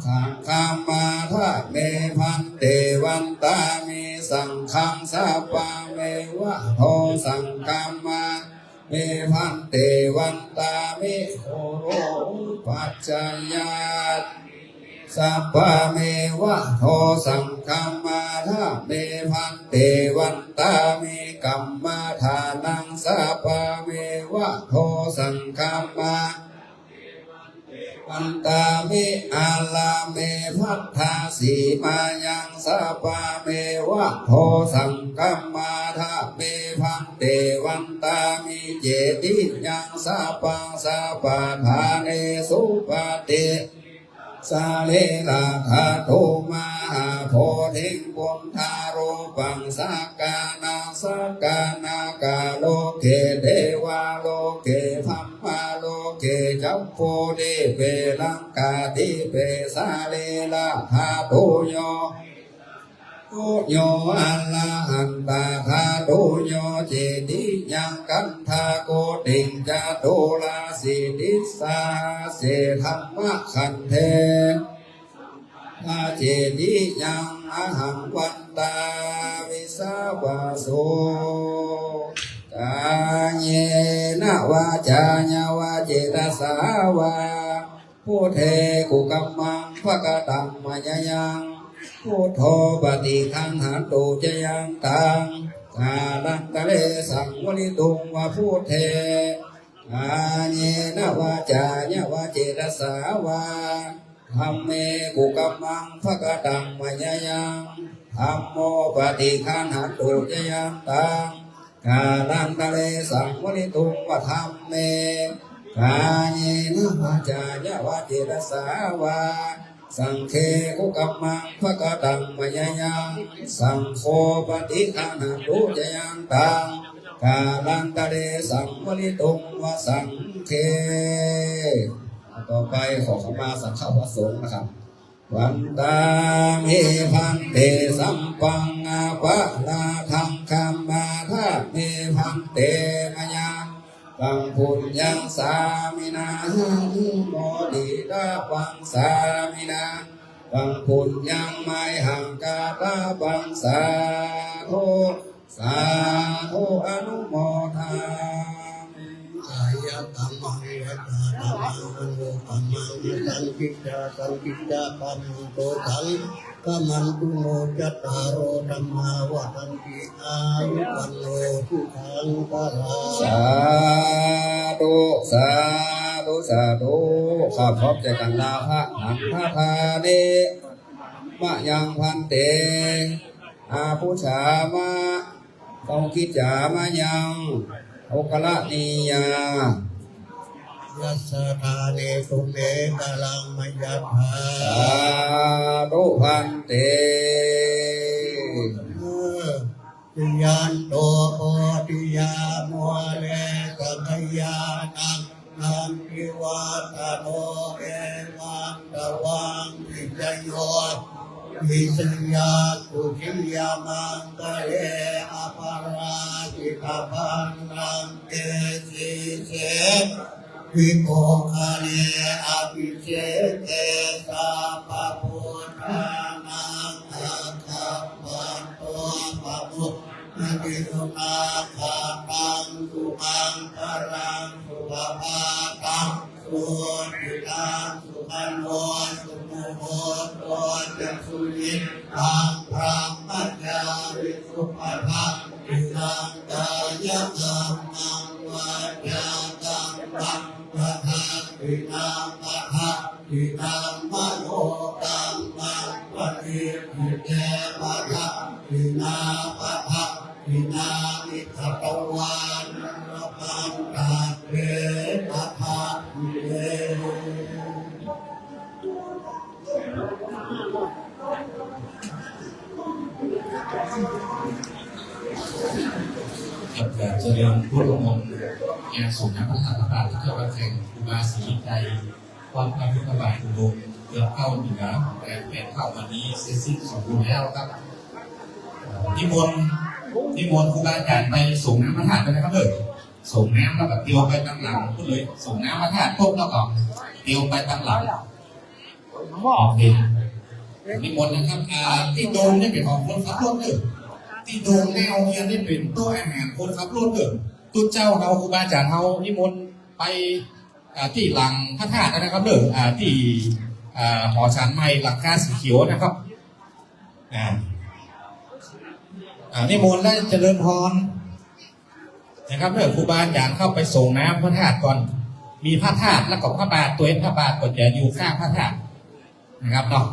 สังคัมมาทะเมพันเตวันตามิสังฆังสัพพะเมวะโทสังคัมมาเมพันเตวันตามิโคโรปัจจยาสัพพะเมวะโทสังคัมมาทะเมพันเตวันตามิกัมมาทานังสัพพะเมวะโทสังคัมมาวันตามิอาลาเมพัทธาสีมายังสัพพะเมวะโทสังคัมมาทะเมพันเตวันตามิเจติยังสัพพังสัพพะทาเนสุปฏิสาเลลาคาโตมาโพธิปุณธารูปังสักกานาสักกานากาโลเกเทวาโลเกธัมมาโลเกจัพโพเดเปลังกาติเปสาเลลาคาโตโยโยอัลลาหันตาคาโตโยเจติยังกันทาโกติงจาโตลาสิดิสาเสธรรมะขันเทอาเจติยังอหังวันตาวิสาวาโสกาเยนะวาจาญาวาเจตสาวาผู้เทกุกัมมังภกตังมายยังพุทโธปฏิคันหันตุจยังตังกาลันตะเลสังวลิตุงวะพุทเทอาเยนะวาจาญาวาเจตสาวาธัมเมกุกัมมังภกตังมายยังธัมโมปฏิคันหันตุจยังตังกาลันตะเลสังวลิตุงวะธัมเมกาเยนะวาจาญาวาเจตสาวาสังเคกุกัมมังภกตังมายยังสังโฆปฏิคันหันตุจยังตังกาลันตะเลสังวลิตุงวะสังเคต่อไปขอขมาสังฆวสงฆ์นะครับวันตามิพันเตสัมปังอาปะลาทังคัมมาทะเมพันเตมยัง ปังปุญญังสามินาโมดิตาปังสามินาปังปุญญังไมหังกาตาปังสาธุอนุโมทามิ กายกรรมังยตาธรรมังอนุกรรมังสังกิจจาสังกิจจาปัมโตสังกมันตุโมจัตตารโอธรรมาวันติอายุวันโนทุขังปะรา สาธุสาธุสาธุข้าพบใจกันลาภะหันพระทานิมะยังพันเตอาภูชามะต้องกิจจามายังโอกละนียา ยัสสะทาเนตุเมกะลังมยัตถา สาธุพันเต ติยานโตโอติยามัวเลกังขยานังนังทิวัตโนเอวังตวังวิจโยวิสยาตุขิยามังกะเลอปาราจิตาพันนังเกสิเสวิโมคาเลอภิเชเตสาปะพุทธานังอาคัปปันโตปะพุทธาติสุนาคาตังสุมังคารังสุภาพาตังสุติตังสุขันโนสุโมโหโตจักสุยิตังพระมัจจาริสุปะทะอินังกายกัมมังวาจากัมมังปะทะอินังปะทะอินังมโนกัมมังปฏิปิเตปะทะอินาปะทะอินามิขตวานปันตาเวปะทะเว กับการเจริญพุทธมนต์แก่สมณพระธาตุพระที่เจ้าพระแข่งอุบาสีใจความพระพุทธบาทอุดมเกือบเข้าเหนือแต่เป็นเข้าวันนี้เสร็จสิ้นสมบูรณ์แล้วครับนิมนต์ครูบาอาจารย์ไปส่งน้ำพระธาตุไปนะครับเลยส่งน้ำแล้วแบบเตียวไปตั้งหลังก็เลยส่งน้ำพระธาตุพบแล้วก็เตียวไปตั้งหลังโอเคนิมนต์นะครับที่โดมเนี่ยเป็นของคนขับรถเลยที่โดมแนวเฮียนนี่เป็นโต๊ะอาหารคนขับรถเลยตุ้เจ้าเราครูบาอาจารย์เรานิมนต์ไปที่หลังพระธาตุนะครับเลยที่หอฉันไม้หลังคาสีเขียวนะครับนิมนต์และเจริญพรนะครับเมื่อครูบาอาจารย์เข้าไปส่งน้ำพระธาตุก่อนมีพระธาตุแล้วก็พระบาทตัวเองพระบาทก็จะอยู่ข้างพระธาตุนะครับเนาะ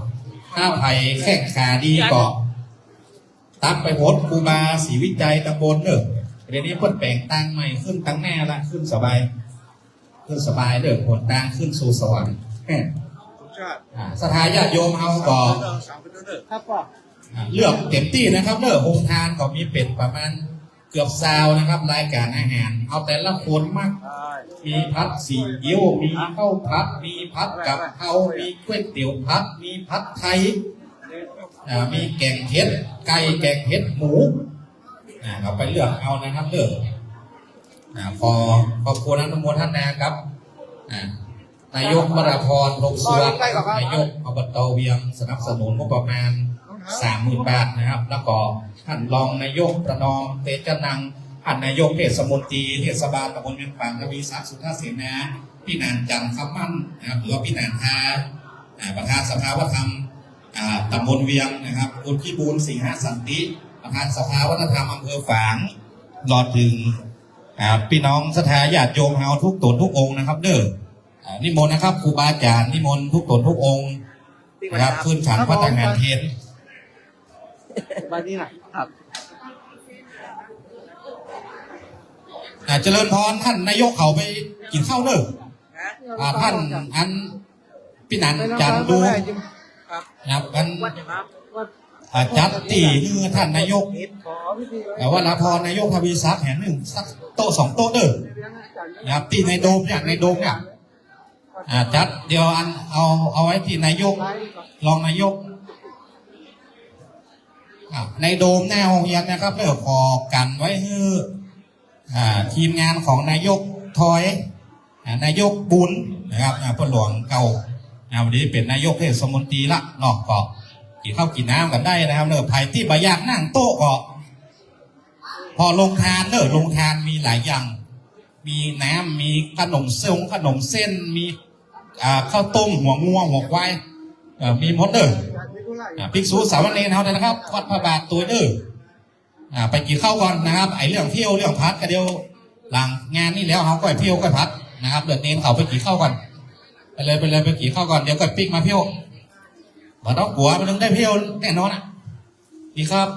ถ้าไผ่แข้งขาดีก็ตักไปโหดครูบาศรีวิจัยตำบลเด้อเดี๋ยวนี้พ้นแปลงตั้งใหม่ขึ้นตั้งแน่ละขึ้นสบายเด้อผลตั้งขึ้นสู่สวรรค์สถานญาติโยมเอาก็เลือกเต็มที่นะครับเลือกโฮมทานก็มีเป็ดประมาณเกือบซาวนะครับรายการอาหารเอาแต่ละคนมากมีพัดสีเอี้ยวมีข้าวผัดมีพัดกับข้าวมีก๋วยเตี๋ยวพัดมีพัดไทยมีแกงเห็ดไก่แกงเห็ดหมูเราไปเลือกเอานะครับเลือกขอบคุณอนุโมทนาครับนายกวราพรพงศ์สุวรรณนายกอบต.เวียงสนับสนุนงบประมาณ 30,000 บาทนะครับแล้วก็ท่านรองนายกประนอมเตจนังท่านนายกเทศมนตรีเทศบาลตำบลเวียงปางทวีศักดิ์สุทธาเสนาพี่นานจันทร์คำมั่นนะครับหรือว่าพี่นานทาประธานสภาวัฒนธรรมตำบลเวียงนะครับคุณพี่บูลสิงหสันติประธานสภาวัฒนธรรมอำเภอฝางรอดถึงพี่น้องศรัทธาญาติโยมเฮาทุกตนทุกองค์นะครับเด้อนิมนต์นะครับครูบาอาจารย์นิมนต์ทุกตนทุกองค์นะครับขึ้นฉันพระตังงานเทนบ้านนี้นะครับเจริญพรท่านนายกเขาไปกินข้าวเด้อท่านอันพี่นันจันดูนะครับอันจัดตีคือท่านนายกว่าลาพรนายกทวีศักดิ์แห่งหนึ่งสักโต๊ะ2 โต๊ะเด้อนะครับที่ในโดมเนี่ยจัดเดี๋ยวอันเอาไว้ที่นายกรองนายกในโดมแนวเฮียนนะครับเพื่อขอกันไว้ให้ทีมงานของนายก ทอยนายกบุญนะครับพ่อหลวงเก่าวันนี้เป็นนายกเทศมนตรีละเนาะก็กินข้าวกินน้ำกันได้นะครับเนอะภัยที่บายากนั่งโต๊ะก็พอลงทานเนอะลงทานมีหลายอย่างมีน้ำมีขนมเส้นมีข้าวต้มหัวงัวหัวควายมีหมดเด้อภิกษุสามเณรเท่านั้นนะครับวัดพระบาทตัวเด้อไปกินข้าวก่อนนะครับไอ้เรื่องเที่ยวเรื่องพัดก็เดียวหลังงานนี่แล้วเขาก็ไปเที่ยวก็พัดนะครับเดือดเน้นเขาไปกินข้าวก่อนไปเลยไปกินข้าวก่อนเดี๋ยวก็ปิ๊กมาเที่ยวมาต้องกลัวมันต้องได้เที่ยวแน่นอนดีครับ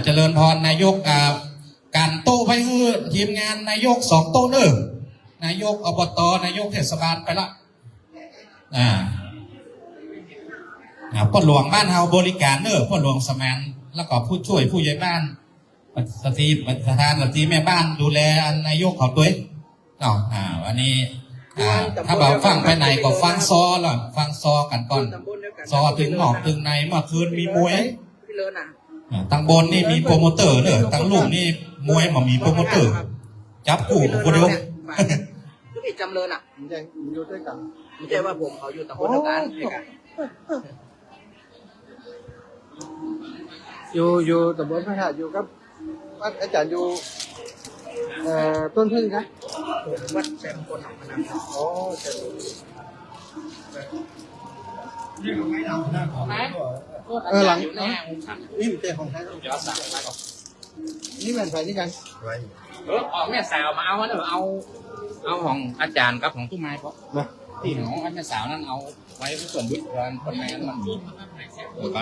เจริญพรนายกการโต้ไปคือทีมงานนายก2 โต้เนอร์นายกอบตนายกเทศบาลไปละพ่อหลวงบ้านเฮาบริการเนอร์พ่อหลวงสมานแล้วก็ผู้ช่วยผู้ใหญ่บ้านประธานสตรีแม่บ้านดูแลนายกเขาด้วยวันนี้ถ้าบอกฟังไปไหนก็ฟังซอหรอฟังซอกันก่อนซอถึงหมอกถึงในเมื่อคืนมีมวยตั้งบนนี่มีโปรโมเตอร์เนอะตั้งลูกนี่มวยมันมีโปรโมเตอร์จับคู่คนเดียวก็มีจำเริญอยู่ด้วยกันไม่ใช่ว่าผมเขาอยู่ตำบลเดียวกันอยู่ตำบลพระธาตุอยู่กับอาจารย์อยู่ต้นพึ่งนะวัดแสมคนหนองมะนาวอ๋อหลังนี่มันเจ้าของใครนี่เป็นไฟนี่กันเอาแม่สาวมาเอาเนอะเอาของอาจารย์กับของตู้ไม้เพราะที่ของแม่สาวนั้นเอาไว้ส่วนบุญคนแม่มันมีเขา